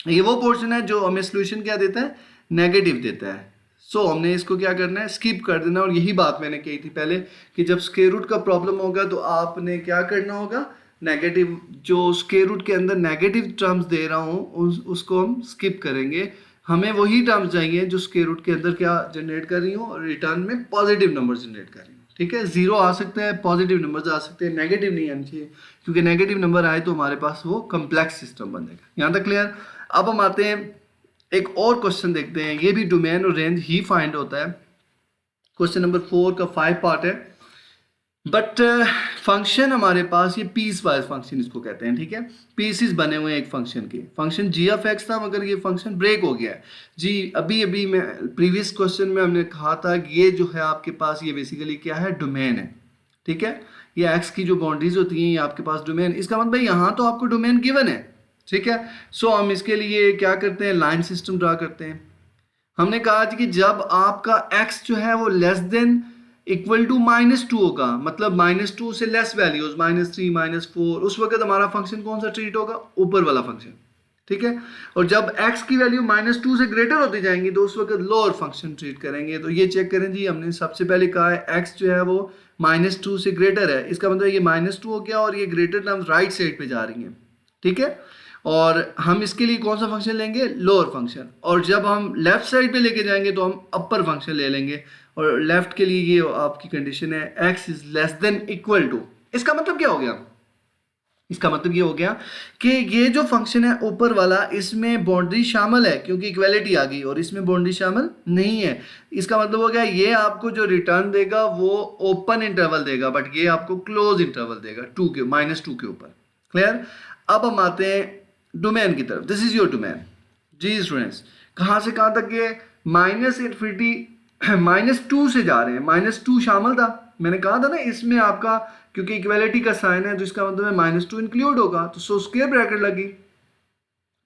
ये वो पोर्शन है जो हमें सोल्यूशन क्या देता है, नेगेटिव देता है। सो हमने इसको क्या करना है, स्किप कर देना। और यही बात मैंने कही थी पहले कि जब स्क्वायर रूट का प्रॉब्लम होगा तो आपने क्या करना होगा, नेगेटिव, जो स्क्वायर रूट के अंदर नेगेटिव टर्म्स दे रहा हूँ उसको हम स्किप करेंगे, हमें वही टर्म्स चाहिए जो स्क्वायर रूट के अंदर क्या जनरेट कर रही हूँ, और रिटर्न में पॉजिटिव नंबर जनरेट कर रही हूँ, ठीक है। 0 आ सकता है, पॉजिटिव नंबर्स आ सकते हैं, नेगेटिव नहीं आनी चाहिए, क्योंकि नेगेटिव नंबर आए तो हमारे पास वो कम्प्लेक्स सिस्टम बन जाएगा। यहाँ तक क्लियर। अब हम आते हैं एक और क्वेश्चन देखते हैं, ये भी डोमेन और रेंज ही फाइंड होता है। क्वेश्चन नंबर 4 का 5 पार्ट है। बट फंक्शन हमारे पास ये पीस वाइज फंक्शन इसको कहते हैं, ठीक है। पीसेस बने हुए हैं एक फंक्शन के। फंक्शन जी ऑफ एक्स था मगर ये फंक्शन ब्रेक हो गया है जी। अभी अभी मैं प्रीवियस क्वेश्चन में हमने कहा था कि ये जो है आपके पास ये बेसिकली क्या है, डोमेन है, ठीक है। ये एक्स की जो बाउंड्रीज होती हैं ये आपके पास डोमेन, इसका मतलब भाई यहाँ तो आपको डोमेन गिवन है, ठीक है। सो हम इसके लिए क्या करते हैं, लाइन सिस्टम ड्रा करते हैं। हमने कहा कि जब आपका x जो है वो लेस देन इक्वल टू -2 होगा, मतलब -2 से लेस वैल्यूज -3 -4, उस वक्त हमारा फंक्शन कौन सा ट्रीट होगा, ऊपर वाला फंक्शन, ठीक है। और जब x की वैल्यू -2 से ग्रेटर होती जाएंगी तो उस वक्त लोअर फंक्शन ट्रीट करेंगे। तो ये चेक करें जी, हमने सबसे पहले कहा है x जो है वो -2 से ग्रेटर है, इसका मतलब ये -2 हो गया और ये ग्रेटर टर्म्स राइट साइड पे जा रही हैं, ठीक है। और हम इसके लिए कौन सा फंक्शन लेंगे, लोअर फंक्शन। और जब हम लेफ्ट साइड पे लेके जाएंगे तो हम अपर फंक्शन ले लेंगे। और लेफ्ट के लिए ये आपकी कंडीशन है x is less than equal to. इसका मतलब क्या हो गया, इसका मतलब ये हो गया कि ये जो फंक्शन है ऊपर वाला, इसमें बाउंड्री शामिल है क्योंकि इक्वालिटी आ गई, और इसमें बाउंड्री शामिल नहीं है। इसका मतलब हो गया ये आपको जो रिटर्न देगा वो ओपन इंटरवल देगा, बट ये आपको क्लोज इंटरवल देगा -2 के ऊपर। क्लियर। अब हम आते हैं डोमेन की तरफ। दिस इज योर डोमेन जी स्टूडेंट्स। कहाँ से कहाँ तक ये -∞ -2 से जा रहे हैं। -2 शामिल था, मैंने कहा था ना इसमें आपका, क्योंकि इक्वालिटी का साइन है तो इसका मतलब है -2 इंक्लूड होगा, तो सो स्क्वायर ब्रैकेट लगी।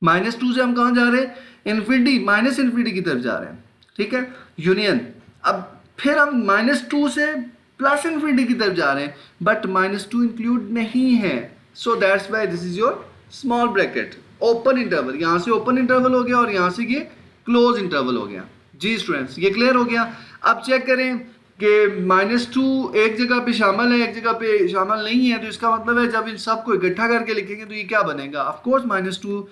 -2 से हम कहाँ जा रहे हैं, इन्फिनिटी, -∞ की तरफ जा रहे हैं, ठीक है। यूनियन। अब फिर हम -2 से +∞ की तरफ जा रहे हैं, बट -2 इंक्लूड नहीं है, so that's why this is your small bracket open interval. यहाँ से ओपन इंटरवल हो गया और यहाँ से ये क्लोज इंटरवल हो गया जी स्टूडेंट्स। ये क्लियर हो गया। अब चेक करें कि -2 एक जगह पे शामिल है, एक जगह पे शामिल नहीं है, तो इसका मतलब है जब इन सबको इकट्ठा करके लिखेंगे तो ये क्या बनेगा, ऑफ कोर्स -2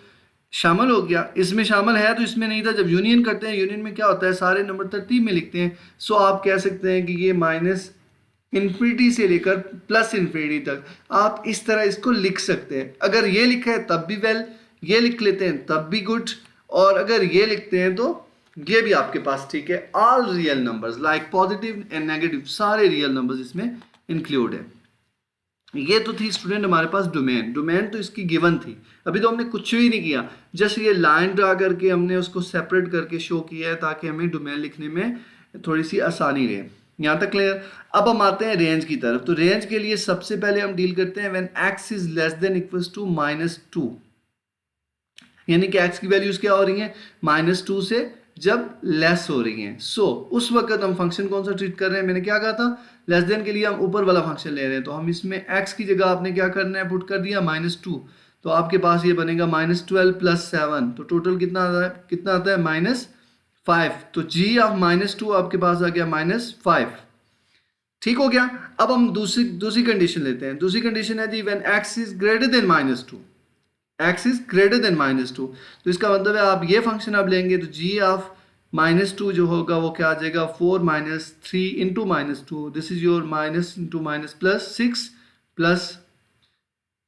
शामिल हो गया। इसमें शामिल है तो इसमें नहीं था। जब यूनियन करते हैं, यूनियन में क्या होता है, सारे नंबर तरतीब में लिखते हैं। सो आप कह सकते हैं कि ये -∞ से लेकर +∞ तक आप इस तरह इसको लिख सकते हैं। अगर ये लिखा है तब भी वेल, ये लिख लेते हैं तब भी गुड, और अगर ये लिखते हैं तो ये भी आपके पास ठीक है। All real numbers like positive and negative, सारे रियल नंबर्स इसमें इंक्लूड है। ये तो थी स्टूडेंट हमारे पास डोमेन। डोमेन तो इसकी गिवन थी, अभी तो हमने कुछ भी नहीं किया, जस्ट ये लाइन ड्रा करके हमने उसको सेपरेट करके शो किया है ताकि हमें डोमेन लिखने में थोड़ी सी आसानी रहे। यहाँ तक क्लियर। अब हम आते हैं रेंज की तरफ। तो रेंज के लिए सबसे पहले हम डील करते हैं when x is less than equals to -2, यानी कि x की वैल्यूज क्या हो रही हैं, -2 से जब लेस हो रही हैं। सो उस वक्त हम फंक्शन कौन सा ट्रीट कर रहे हैं, मैंने क्या कहा था, लेस देन के लिए हम ऊपर वाला फंक्शन ले रहे हैं। तो हम इसमें x की जगह आपने क्या करना है, पुट कर दिया -2, तो आपके पास ये बनेगा -12 + 7, तो टोटल कितना आता है -5। तो g ऑफ -2 आपके पास आ गया -5, ठीक हो गया। अब हम दूसरी कंडीशन लेते हैं। दूसरी कंडीशन है जी when x is greater than -2, x is greater than -2, तो इसका मतलब है आप ये फंक्शन आप लेंगे तो g ऑफ -2 जो होगा वो क्या आ जाएगा, 4 - 3 into -2, this is your minus into minus plus 6 +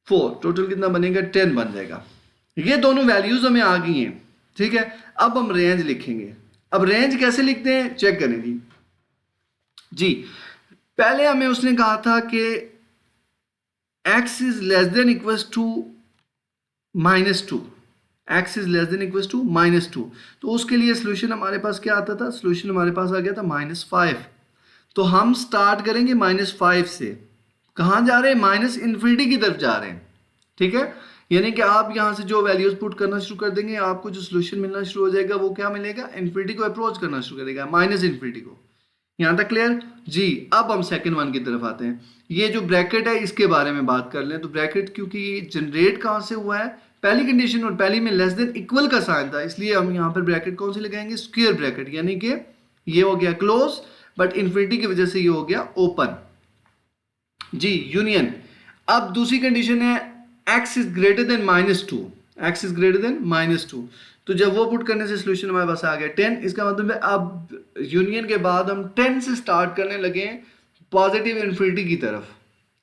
4, total कितना बनेगा, 10 बन जाएगा। ये दोनों वैल्यूज हमें आ गई हैं, ठीक है। अब हम रेंज लिखेंगे। अब रेंज कैसे लिखते हैं, चेक करें जी। पहले हमें उसने कहा था कि x is less than equals to -2, x is less than equals to -2, तो उसके लिए सोल्यूशन हमारे पास क्या आता था, सोल्यूशन हमारे पास आ गया था -5। तो हम स्टार्ट करेंगे -5 से, कहाँ जा रहे हैं, -∞ की तरफ जा रहे हैं, ठीक है। यानी कि आप यहाँ से जो वैल्यूज पुट करना शुरू कर देंगे, आपको जो सोल्यूशन मिलना शुरू हो जाएगा वो क्या मिलेगा, इन्फिनिटी को अप्रोच करना शुरू करेगा, -∞ को। यहाँ तक क्लियर जी। अब हम सेकंड वन की तरफ आते हैं। ये जो ब्रैकेट है इसके बारे में बात कर लें। तो ब्रैकेट क्योंकि जनरेट कहाँ से हुआ है, पहली कंडीशन और पहली में लेस देन इक्वल का साइन था, इसलिए हम यहाँ पर ब्रैकेट कौन से लगाएंगे, स्क्वायर ब्रैकेट, यानी कि ये हो गया क्लोज, बट इन्फिनिटी की वजह से ये हो गया ओपन जी, यूनियन। अब दूसरी कंडीशन है x is greater than -2, x is greater than -2, तो जब वो पुट करने से सोल्यूशन हमारे पास आ गया 10। इसका मतलब है अब यूनियन के बाद हम 10 से स्टार्ट करने लगे पॉजिटिव इन्फिनिटी की तरफ,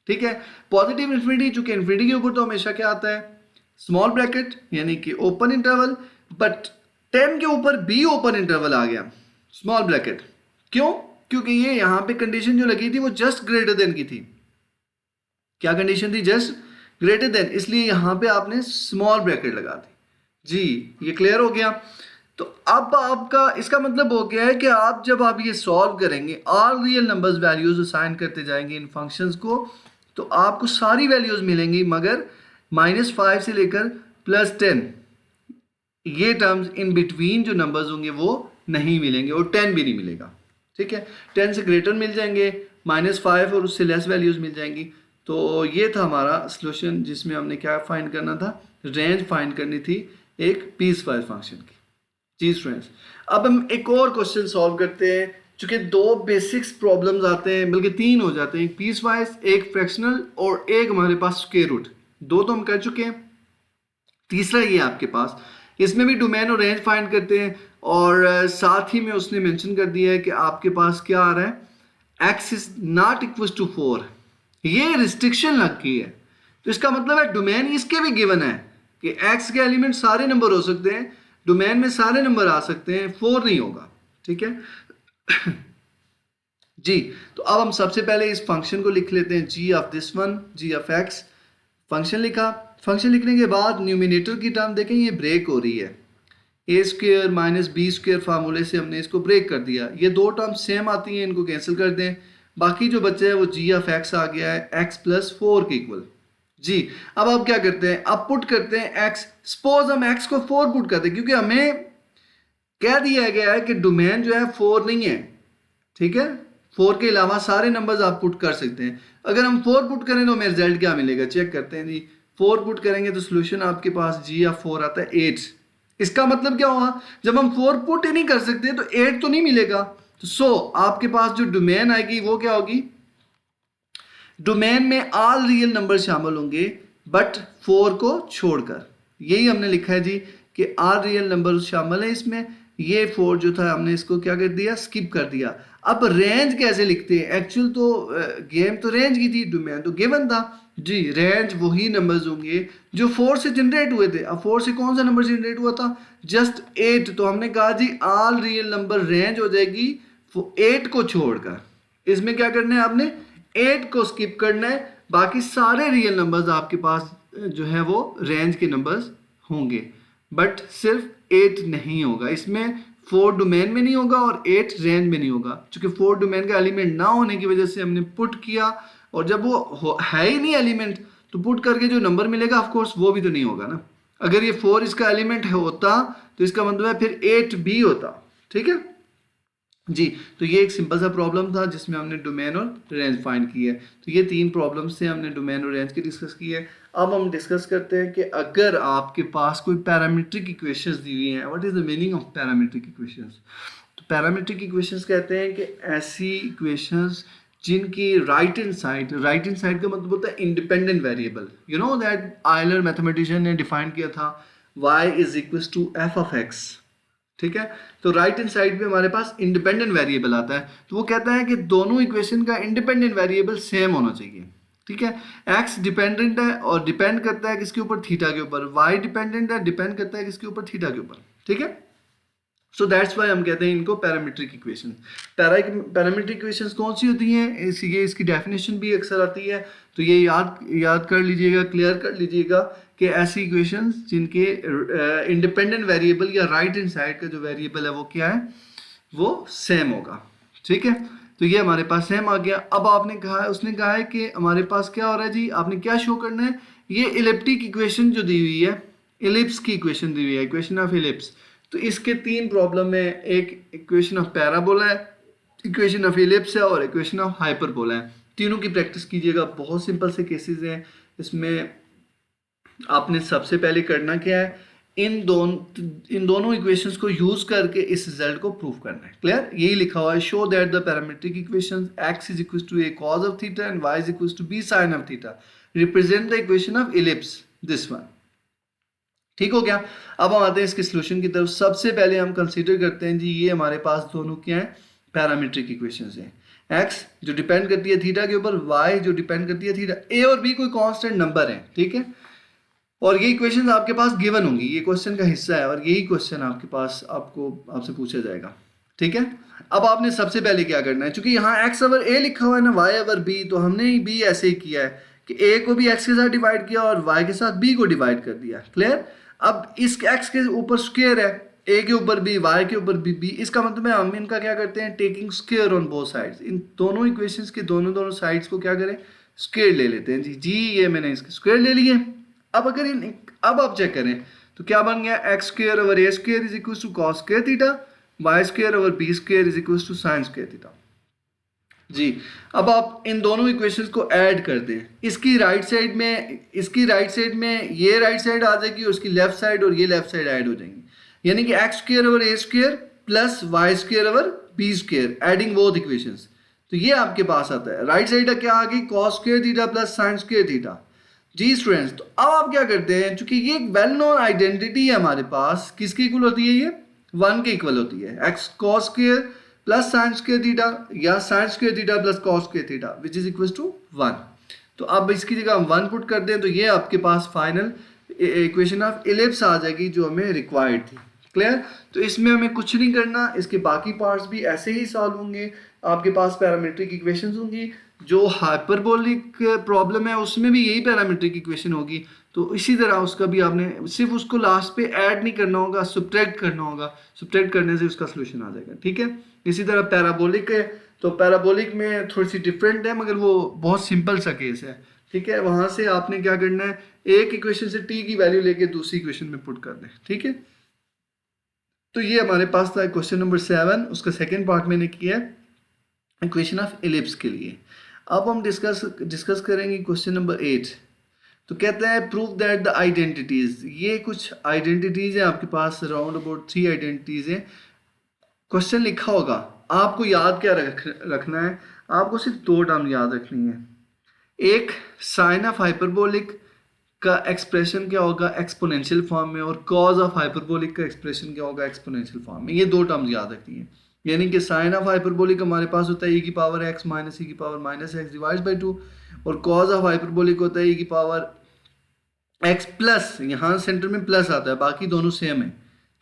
ठीक है। पॉजिटिव इन्फिनिटी, चूंकि इन्फिनिटी के ऊपर तो हमेशा क्या आता है, स्मॉल ब्रैकेट, यानी कि ओपन इंटरवल, बट 10 के ऊपर भी ओपन इंटरवल आ गया, स्मॉल ब्रैकेट। क्यों, क्योंकि ये यहाँ पे कंडीशन जो लगी थी वो जस्ट ग्रेटर देन की थी, क्या कंडीशन थी? जस्ट ग्रेटर देन, इसलिए यहाँ पे आपने स्मॉल ब्रैकेट लगा दी। जी ये क्लियर हो गया। तो अब आपका इसका मतलब हो गया है कि आप जब आप ये सॉल्व करेंगे, all real numbers values assign करते जाएंगे इन फंक्शंस को, तो आपको सारी वैल्यूज मिलेंगी, मगर -5 से लेकर +10 ये टर्म्स इन बिटवीन जो नंबर्स होंगे वो नहीं मिलेंगे, और 10 भी नहीं मिलेगा। ठीक है, 10 से ग्रेटर मिल जाएंगे, -5 और उससे लेस वैल्यूज मिल जाएंगी। तो ये था हमारा सॉल्यूशन, जिसमें हमने क्या फाइंड करना था? रेंज फाइंड करनी थी एक पीसवाइज फंक्शन की। जी स्टूडेंट्स, अब हम एक और क्वेश्चन सॉल्व करते हैं। चूंकि 2 बेसिक्स प्रॉब्लम्स आते हैं, बल्कि 3 हो जाते हैं, एक पीसवाइज, एक फ्रैक्शनल और एक हमारे पास स्क्वायर रूट। 2 तो हम कर चुके हैं, तीसरा ये आपके पास, इसमें भी डोमेन और रेंज फाइंड करते हैं, और साथ ही में उसने मेंशन कर दिया है कि आपके पास क्या आ रहा है? x is not equal to 4। ये रिस्ट्रिक्शन लग गई है, तो इसका मतलब है डोमेन इसके भी गिवन है कि x के एलिमेंट सारे नंबर हो सकते हैं, डोमेन में सारे नंबर आ सकते हैं, 4 नहीं होगा। ठीक है जी, तो अब हम सबसे पहले इस फंक्शन को लिख लेते हैं, g of this one, g of x। Function लिखा, फंक्शन लिखने के बाद न्यूमिनेटर की टर्म देखें, ये ब्रेक हो रही है, a square minus b square फार्मूले से हमने इसको ब्रेक कर दिया। ये 2 टर्म सेम आती हैं, इनको कैंसिल कर दें, बाकी जो बच्चा है वो g ऑफ x आ गया है x + 4 के इक्वल। जी, अब आप क्या करते हैं? अब पुट करते हैं x। सपोज हम x को 4 पुट करते हैं, क्योंकि हमें कह दिया गया है कि डोमेन जो है 4 नहीं है। ठीक है, 4 के अलावा सारे नंबर्स आप पुट कर सकते हैं। अगर हम 4 पुट करें तो हमें रिजल्ट क्या मिलेगा? चेक करते हैं जी। 4 पुट करेंगे तो सोल्यूशन आपके पास g ऑफ 4 आता है 8। इसका मतलब क्या हुआ? जब हम 4 पुट ही नहीं कर सकते तो 8 तो नहीं मिलेगा। तो आपके पास जो डोमेन आएगी वो क्या होगी? डोमेन में ऑल रियल नंबर शामिल होंगे बट 4 को छोड़कर। यही हमने लिखा है जी कि ऑल रियल नंबर शामिल है इसमें, ये 4 जो था हमने इसको क्या कर दिया? स्किप कर दिया। अब रेंज कैसे लिखते हैं? एक्चुअल तो गेम तो रेंज की थी, डोमेन तो गिवन था जी। रेंज वही नंबर्स होंगे जो 4 से जनरेट हुए थे। अब 4 से कौन सा नंबर जनरेट हुआ था? जस्ट 8। तो हमने कहा जी ऑल रियल नंबर रेंज हो जाएगी 8 को छोड़कर। इसमें क्या करना है आपने? 8 को स्किप करना है, बाकी सारे रियल नंबर्स आपके पास जो है वो रेंज के नंबर्स होंगे, बट सिर्फ 8 नहीं होगा। इसमें 4 डोमेन में नहीं होगा और 8 रेंज में नहीं होगा, क्योंकि 4 डोमेन का एलिमेंट ना होने की वजह से हमने पुट किया, और जब वो है ही नहीं एलिमेंट तो पुट करके जो नंबर मिलेगा ऑफ कोर्स वो भी तो नहीं होगा ना। अगर ये 4 इसका एलिमेंट होता तो इसका मतलब है फिर 8 भी होता। ठीक है जी, तो ये एक सिंपल सा प्रॉब्लम था जिसमें हमने डोमेन और रेंज फाइंड की है। तो ये 3 प्रॉब्लम्स थे, हमने डोमेन और रेंज की डिस्कस की है। अब हम डिस्कस करते हैं कि अगर आपके पास कोई पैरामीट्रिक इक्वेशंस दी हुई हैं, what is the meaning of parametric equations? तो पैरामीट्रिक इक्वेशंस कहते हैं कि ऐसी इक्वेशंस जिनकी राइट हैंड साइड का मतलब होता है independent variable. You know that Euler mathematician ने डिफाइन किया था y is equal to f of x। ठीक है, तो राइट हैंड साइड पे हमारे पास इंडिपेंडेंट वेरिएबल आता है, तो वो कहता है कि दोनों इक्वेशन का इंडिपेंडेंट वेरिएबल सेम होना चाहिए। ठीक है, x डिपेंडेंट है और डिपेंड करता है किसके ऊपर? थीटा के ऊपर। y डिपेंडेंट है, डिपेंड करता है किसके ऊपर? थीटा के ऊपर। ठीक है, सो दैट्स वाई हम कहते हैं इनको पैरामीट्रिक इक्वेशन। पैरामीट्रिक इक्वेशंस कौन सी होती हैं? इसकी डेफिनेशन भी अक्सर आती है, तो ये याद कर लीजिएगा, क्लियर कर लीजिएगा कि ऐसी इक्वेशंस जिनके इंडिपेंडेंट वेरिएबल या राइट हैंड साइड का जो वेरिएबल है वो क्या है? वो सेम होगा। ठीक है, तो ये हमारे पास सेम आ गया। अब आपने कहा है, उसने कहा है कि हमारे पास क्या हो रहा है जी, आपने क्या शो करना है? ये इलिप्टिक इक्वेशन जो दी हुई है, इलिप्स की इक्वेशन दी हुई है, इक्वेशन ऑफ इलिप्स। तो इसके 3 प्रॉब्लम है, एक इक्वेशन ऑफ पैराबोला है, इक्वेशन ऑफ इलिप्स है और इक्वेशन ऑफ हाइपरबोला है। तीनों की प्रैक्टिस कीजिएगा, बहुत सिंपल से केसेस हैं। इसमें आपने सबसे पहले करना क्या है? इन दोनों इक्वेशंस को यूज करके इस रिजल्ट को प्रूव करना है। क्लियर? यही लिखा हुआ है, show that the parametric equations x is equal to a cos of theta and y is equal to b sin of theta represent the equation of ellipse, this one। ठीक हो गया। अब हम आते हैं इसके सॉल्यूशन की तरफ। सबसे पहले हम कंसीडर करते हैं जी, ये हमारे पास दोनों क्या है? पैरामीट्रिक इक्वेशंस हैं। x जो डिपेंड करती है थीटा के ऊपर, y जो डिपेंड करती है थीटा। a और b कोई कांस्टेंट नंबर है, ठीक है, और ये इक्वेशंस आपके पास गिवन होंगी, ये क्वेश्चन का हिस्सा है और यही क्वेश्चन आपके पास आपसे पूछा जाएगा। ठीक है, अब आपने सबसे पहले क्या करना है, क्योंकि यहाँ x ओवर a लिखा हुआ है ना y ओवर b, तो हमने b ऐसे ही किया है कि ए को भी एक्स के साथ डिवाइड किया और वाई के साथ बी को डिवाइड कर दिया। क्लियर? अब इस एक्स के ऊपर स्क्वायर है, ए के ऊपर बी, वाई के ऊपर बी, इसका मतलब है हम इनका क्या करते हैं, taking square on both sides. इन दोनों इक्वेशंस के दोनों साइड्स को क्या करें, स्क्वायर ले लेते हैं जी। ये मैंने इसके स्क्वायर ले लिए। अब अगर अब आप चेक करें तो क्या बन गया, X square over A square is equal to cos square theta, Y square over B square is equal to sine square theta जी। अब आप इन दोनों इक्वेशंस को ऐड कर दें, इसकी राइट साइड में ये राइट साइड आ जाएगी और इसकी लेफ्ट साइड और ये लेफ्ट साइड ऐड हो जाएंगी, यानी कि x square over A square plus Y square over B square, adding both equations. तो ये आपके पास आता है। राइट साइड क्या आ गई, cos square theta plus sine square theta जी स्टूडेंट्स। तो अब आप क्या करते हैं, चूंकि ये एक वेल नोन आइडेंटिटी है हमारे पास, किसके इक्वल होती है, ये 1 के इक्वल होती है, X cos square plus sine square theta या sine square theta plus cos square theta which is equal to 1। तो अब इसकी जगह हम 1 पुट कर दें तो ये आपके पास फाइनल इक्वेशन ऑफ इलिप्स आ जाएगी जो हमें रिक्वायर्ड थी। क्लियर? तो इसमें हमें कुछ नहीं करना, इसके बाकी पार्ट्स भी ऐसे ही सॉल्व होंगे। आपके पास पैरामीट्रिक इक्वेशंस होंगी, जो हाइपरबोलिक प्रॉब्लम है उसमें भी यही पैरामीट्रिक इक्वेशन होगी। तो इसी तरह उसका भी आपने सिर्फ उसको लास्ट पे ऐड नहीं करना होगा, सब्ट्रैक्ट करना होगा, सब्ट्रैक्ट करने से उसका सोल्यूशन आ जाएगा। ठीक है? इसी तरह पैराबोलिक है, तो पैराबोलिक में थोड़ी सी डिफरेंट है मगर वो बहुत सिंपल सा केस है। ठीक है? वहां से आपने क्या करना है, एक इक्वेशन से टी की वैल्यू लेके दूसरी इक्वेशन में पुट कर दें। ठीक है? तो ये हमारे पास था क्वेश्चन नंबर 7, उसका सेकेंड पार्ट मैंने किया है इक्वेशन ऑफ इलिप्स के लिए। अब हम डिस्कस करेंगे क्वेश्चन नंबर 8। तो कहते हैं प्रूव दैट द आइडेंटिटीज, ये कुछ आइडेंटिटीज है आपके पास, अराउंड अबाउट 3 आइडेंटिटीज है। क्वेश्चन लिखा होगा, आपको याद क्या रखना है, आपको सिर्फ 2 टर्म याद रखनी है। एक साइन ऑफ हाइपरबोलिक का एक्सप्रेशन क्या होगा एक्सपोनेंशियल फॉर्म में, और कॉज ऑफ हाइपरबोलिक का एक्सप्रेशन क्या होगा एक्सपोनेंशियल फॉर्म में। ये 2 टर्म्स याद रखनी है। यानी कि साइन ऑफ हाइपरबोलिक हमारे पास होता है e की पावर x माइनस e की power minus x divide by 2, और कॉज ऑफ हाइपरबोलिक होता है e की पावर x प्लस, यहाँ सेंटर में प्लस आता है, बाकी दोनों सेम है।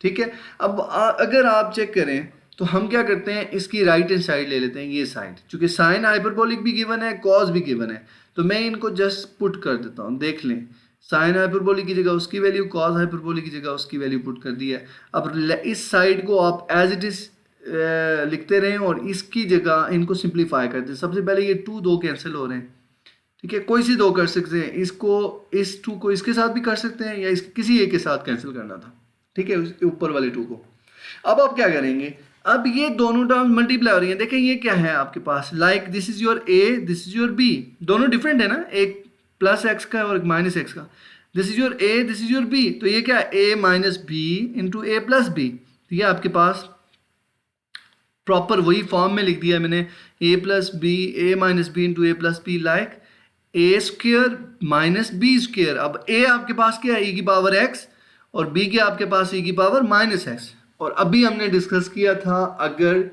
ठीक है? अब अगर आप चेक करें तो हम क्या करते हैं, इसकी राइट हैंड साइड ले लेते हैं, ये साइड, चूंकि साइन हाइपरबोलिक भी गिवन है, कॉज भी गिवन है, तो मैं इनको जस्ट पुट कर देता हूँ। देख लें, साइन हाइपरबोलिक की जगह उसकी वैल्यू, कॉज हाइपरबोलिक की जगह उसकी वैल्यू पुट कर दी है। अब इस साइड को आप एज इट इज लिखते रहें और इसकी जगह इनको सिंप्लीफाई कर दें। सबसे पहले ये 2 2 कैंसिल हो रहे हैं। ठीक है? कोई सी 2 कर सकते हैं, इसको इस 2 को इसके साथ भी कर सकते हैं, या किसी एक के साथ कैंसिल करना था। ठीक है? ऊपर वाले 2 को। अब आप क्या करेंगे, अब ये दोनों टर्म्स मल्टीप्लाई हो रही हैं। देखें ये क्या है आपके पास, like this is your A, this is your B, दोनों डिफरेंट है ना, एक प्लस एक्स का और एक माइनस एक्स का। This is your A, this is your B, तो ये क्या है, A minus B into A plus B. तो ये आपके पास प्रॉपर वही फॉर्म में लिख दिया है मैंने, A plus B, A minus B into A plus B, like A square minus B square. अब ए आपके पास क्या है, ई की पावर एक्स, और बी क्या आपके पास ई की पावर माइनस एक्स। और अभी हमने डिस्कस किया था, अगर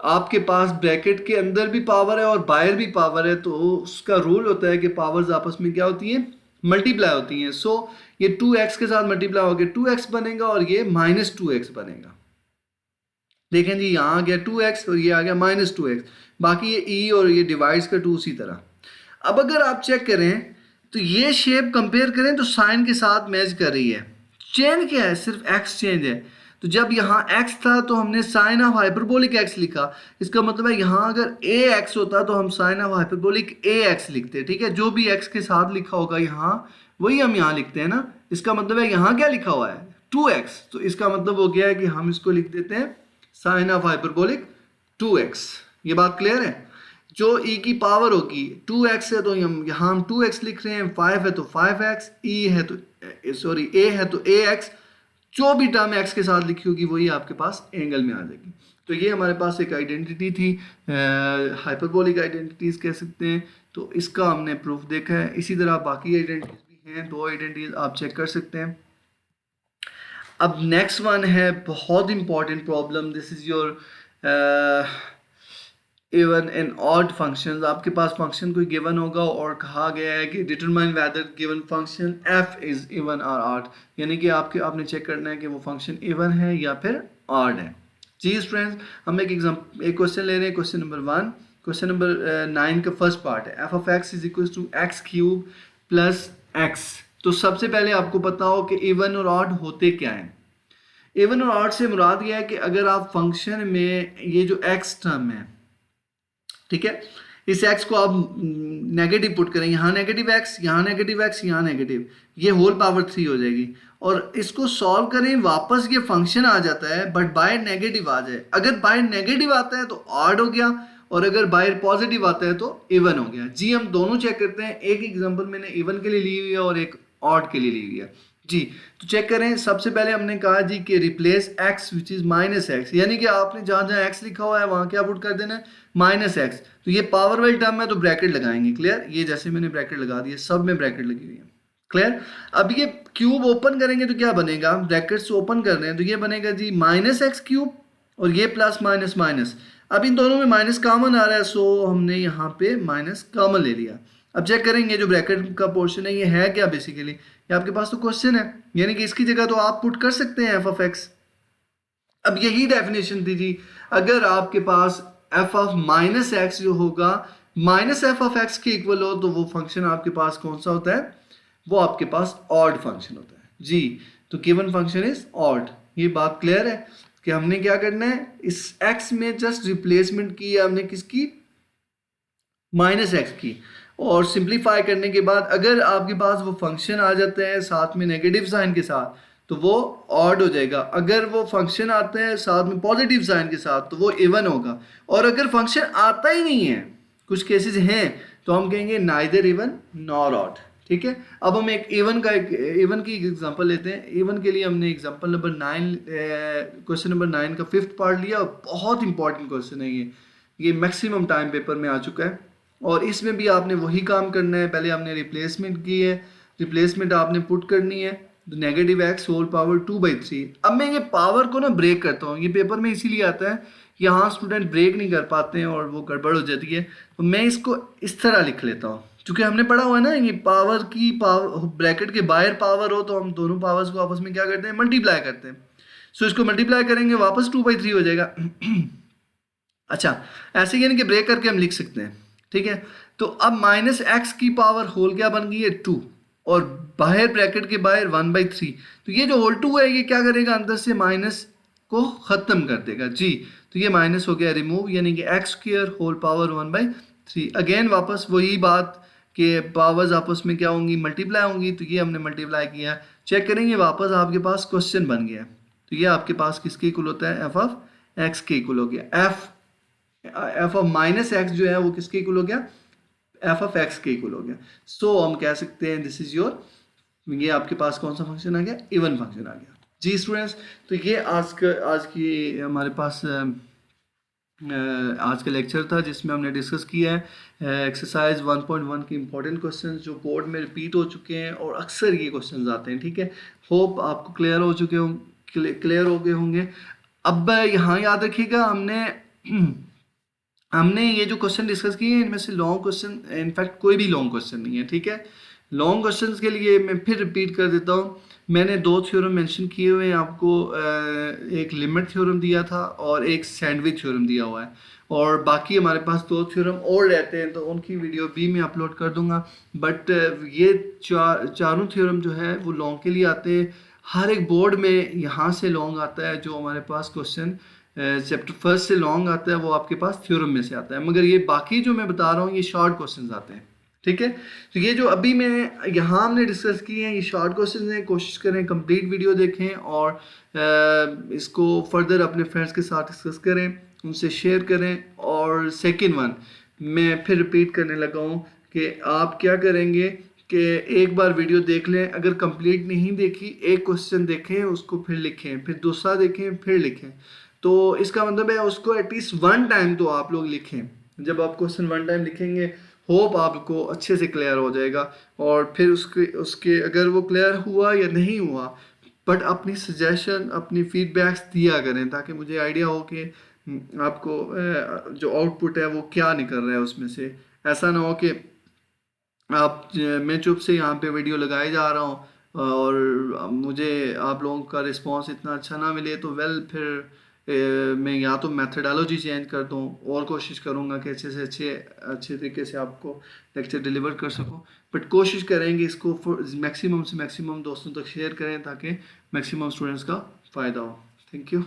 आपके पास ब्रैकेट के अंदर भी पावर है और बाहर भी पावर है, तो उसका रूल होता है कि पावर्स आपस में क्या होती हैं, मल्टीप्लाई होती हैं। सो ये 2x के साथ मल्टीप्लाई हो गया 2x बनेगा, और ये माइनस 2x बनेगा। देखें जी, यहाँ आ गया 2x और ये आ गया माइनस 2x, बाकी ये e और ये डिवाइड्स का 2 उसी तरह। अब अगर आप चेक करें तो ये शेप कंपेयर करें तो साइन के साथ मैच कर रही है। चेंज क्या है, सिर्फ x चेंज है। तो जब यहाँ x था तो हमने साइन ऑफ हाइपरबोलिक x लिखा, इसका मतलब है यहाँ अगर ax होता तो हम साइन ऑफ हाइपरबोलिक ax लिखते। ठीक है? जो भी x के साथ लिखा होगा यहाँ, वही हम यहाँ लिखते हैं ना। इसका मतलब है यहाँ क्या लिखा हुआ है, 2x, तो इसका मतलब हो गया है कि हम इसको लिख देते हैं साइन ऑफ हाइपरबोलिक 2x। ये बात क्लियर है? जो e की पावर होगी 2x है तो हम यहाँ 2x लिख रहे हैं, 5 है तो 5x, e है तो सॉरी a है तो ax, जो भी टर्म x के साथ लिखी होगी वही आपके पास एंगल में आ जाएगी। तो ये हमारे पास एक आइडेंटिटी थी, हाइपरबोलिक आइडेंटिटीज कह सकते हैं। तो इसका हमने प्रूफ देखा है। इसी तरह बाकी आइडेंटिटीज भी हैं, 2 आइडेंटिटीज आप चेक कर सकते हैं। अब नेक्स्ट वन है बहुत important problem, this is your even and odd functions. आपके पास फंक्शन कोई गिवन होगा और कहा गया है कि determine whether given function F is even और ऑड, यानी कि आपने चेक करना है कि वो फंक्शन इवन है या फिर ऑड है। जी स्टूडेंट्स, हम एक क्वेश्चन ले रहे हैं, क्वेश्चन नंबर 1। क्वेश्चन नंबर 9 का फर्स्ट पार्ट है, f of x is equal to x cube plus x. तो सबसे पहले आपको पता हो कि इवन और ऑड होते क्या हैं। इवन और ऑड से मुराद ये है कि अगर आप फंक्शन में ये जो एक्स टर्म है, ठीक है, इस एक्स को आप नेगेटिव पुट करें, यहाँ नेगेटिव एक्स, यहाँ नेगेटिव एक्स, यहाँ नेगेटिव, ये होल पावर 3 हो जाएगी। और इसको सॉल्व करें, वापस ये फंक्शन आ जाता है बट बाय नेगेटिव आ जाए। अगर बाय नेगेटिव आता है तो ऑड हो गया, और अगर बाय पॉजिटिव आता है तो इवन हो गया। जी हम दोनों चेक करते हैं, एक एग्जांपल मैंने इवन के लिए ली हुई है और एक ऑड के लिए ली हुई है जी। तो चेक करें, सबसे पहले हमने कहा जी कि replace x which is minus x, यानी कि आपने जहां जहां एक्स लिखा हुआ है वहां क्या पुट कर देना है, माइनस एक्स। तो ये पावर वाली टर्म है तो ब्रैकेट लगाएंगे, क्लियर। ये जैसे मैंने ब्रैकेट लगा दिया, सब में ब्रैकेट लगी हुई है, क्लियर। अब ये क्यूब ओपन करेंगे तो क्या बनेगा, ब्रैकेट्स ओपन कर रहे हैं तो ये बनेगा जी माइनस एक्स क्यूब, और ये प्लस माइनस माइनस। अब इन दोनों में माइनस कॉमन आ रहा है, सो हमने यहाँ पे माइनस कॉमन ले लिया। अब चेक करेंगे जो ब्रैकेट का पोर्शन है ये है क्या, बेसिकली ये आपके पास तो क्वेश्चन है, यानी कि इसकी जगह तो आप पुट कर सकते हैं एफ ऑफ एक्स। अब यही डेफिनेशन थी जी, अगर आपके पास एफ ऑफ माइनस एक्स जो होगा माइनस एफ ऑफ एक्स के इक्वल हो, तो वो फंक्शन आपके पास कौन सा होता है, वो आपके पास ऑड फंक्शन होता है जी। तो गिवन फंक्शन इज ऑड। ये बात क्लियर है कि हमने क्या करना है, इस एक्स में जस्ट रिप्लेसमेंट की है हमने, किसकी, माइनस एक्स की। और सिंप्लीफाई करने के बाद अगर आपके पास वो फंक्शन आ जाते हैं साथ में नेगेटिव साइन के साथ तो वो ऑड हो जाएगा। अगर वो फंक्शन आते हैं साथ में पॉजिटिव साइन के साथ तो वो इवन होगा। और अगर फंक्शन आता ही नहीं है, कुछ केसेस हैं, तो हम कहेंगे नाइदर इवन नॉर ऑड, ठीक है। अब हम एक इवन की एग्जांपल लेते हैं। इवन के लिए हमने एग्जांपल नंबर 9, क्वेश्चन नंबर 9 का 5th पार्ट लिया। बहुत इंपॉर्टेंट क्वेश्चन है ये मैक्सिमम टाइम पेपर में आ चुका है, और इसमें भी आपने वही काम करना है। पहले हमने रिप्लेसमेंट की है, रिप्लेसमेंट आपने पुट करनी है नेगेटिव एक्स होल पावर 2/3। अब मैं ये पावर को ना ब्रेक करता हूँ, ये पेपर में इसीलिए आता है, यहाँ स्टूडेंट ब्रेक नहीं कर पाते हैं और वो गड़बड़ हो जाती है। तो मैं इसको इस तरह लिख लेता हूँ, क्योंकि हमने पढ़ा हुआ है ना, ये पावर की पावर ब्रैकेट के बाहर पावर हो तो हम दोनों पावर्स को आपस में क्या करते हैं, मल्टीप्लाई करते हैं। सो इसको मल्टीप्लाई करेंगे वापस 2/3 हो जाएगा। अच्छा, ऐसे यानी कि ब्रेक करके हम लिख सकते हैं, ठीक है। तो अब माइनस एक्स की पावर होल क्या बन गई है, 2, और बाहर ब्रैकेट के बाहर 1/3। तो ये जो होल 2 है ये क्या करेगा, अंदर से माइनस को खत्म कर देगा जी। तो ये माइनस हो गया रिमूव, यानी कि x square whole power 1/3। Again वापस वही बात कि पावर्स आपस में क्या होंगी, मल्टीप्लाई होंगी। तो ये हमने मल्टीप्लाई किया, चेक करेंगे वापस आपके पास क्वेश्चन बन गया। तो ये आपके पास किसके इक्वल होता है, एफ ऑफ एक्स के इक्वल हो गया। एफ ऑफ माइनस एक्स जो है वो किसके इक्वल हो गया, एफ ऑफ एक्स के इक्वल हो गया। सो हम कह सकते हैं दिस इज योर, ये आपके पास कौन सा फंक्शन आ गया, इवन फंक्शन आ गया जी स्टूडेंट्स। तो ये आज की हमारे पास आज का लेक्चर था जिसमें हमने डिस्कस किया है एक्सरसाइज 1.1 के इंपॉर्टेंट क्वेश्चंस जो बोर्ड में रिपीट हो चुके हैं और अक्सर ये क्वेश्चंस आते हैं, ठीक है। होप आपको क्लियर हो गए होंगे। अब यहाँ याद रखिएगा, हमने ये जो क्वेश्चन डिस्कस किए हैं इनमें से लॉन्ग क्वेश्चन, इनफैक्ट कोई भी लॉन्ग क्वेश्चन नहीं है, ठीक है। लॉन्ग क्वेश्चंस के लिए मैं फिर रिपीट कर देता हूँ, मैंने 2 थ्योरम मेंशन किए हुए हैं आपको, एक लिमिट थ्योरम दिया था और एक सैंडविच थ्योरम दिया हुआ है, और बाकी हमारे पास 2 थ्योरम और रहते हैं तो उनकी वीडियो भी मैं अपलोड कर दूंगा। बट ये चारों थ्योरम जो है वो लॉन्ग के लिए आते हैं। हर एक बोर्ड में यहाँ से लॉन्ग आता है, जो हमारे पास क्वेश्चन चैप्टर 1 से लॉन्ग आता है वो आपके पास थ्योरम में से आता है, मगर ये बाकी जो मैं बता रहा हूँ ये शॉर्ट क्वेश्चंस आते हैं, ठीक है। तो ये जो अभी मैं यहाँ हमने डिस्कस किए हैं ये शॉर्ट क्वेश्चंस हैं। कोशिश करें कंप्लीट वीडियो देखें और इसको फर्दर अपने फ्रेंड्स के साथ डिस्कस करें, उनसे शेयर करें। और सेकंड वन मैं फिर रिपीट करने लगा हूँ कि आप क्या करेंगे कि एक बार वीडियो देख लें, अगर कंप्लीट नहीं देखी एक क्वेश्चन देखें उसको फिर लिखें, फिर दूसरा देखें फिर लिखें। तो इसका मतलब है उसको एटलीस्ट 1 टाइम तो आप लोग लिखें। जब आप क्वेश्चन 1 टाइम लिखेंगे होप आपको अच्छे से क्लियर हो जाएगा, और फिर उसके अगर वो क्लियर हुआ या नहीं हुआ, बट अपनी सजेशन अपनी फीडबैक्स दिया करें ताकि मुझे आइडिया हो कि आपको जो आउटपुट है वो क्या निकल रहा है उसमें से। ऐसा ना हो कि मैं चुप से यहाँ पे वीडियो लगाए जा रहा हूँ और मुझे आप लोगों का रिस्पांस इतना अच्छा ना मिले तो फिर मैं या तो मेथडोलॉजी चेंज कर दूँ और कोशिश करूँगा कि अच्छे से अच्छे तरीके से आपको लेक्चर डिलीवर कर सकूँ। बट कोशिश करेंगे इसको मैक्सिमम से मैक्सिमम दोस्तों तक शेयर करें ताकि मैक्सिमम स्टूडेंट्स का फ़ायदा हो। Thank you.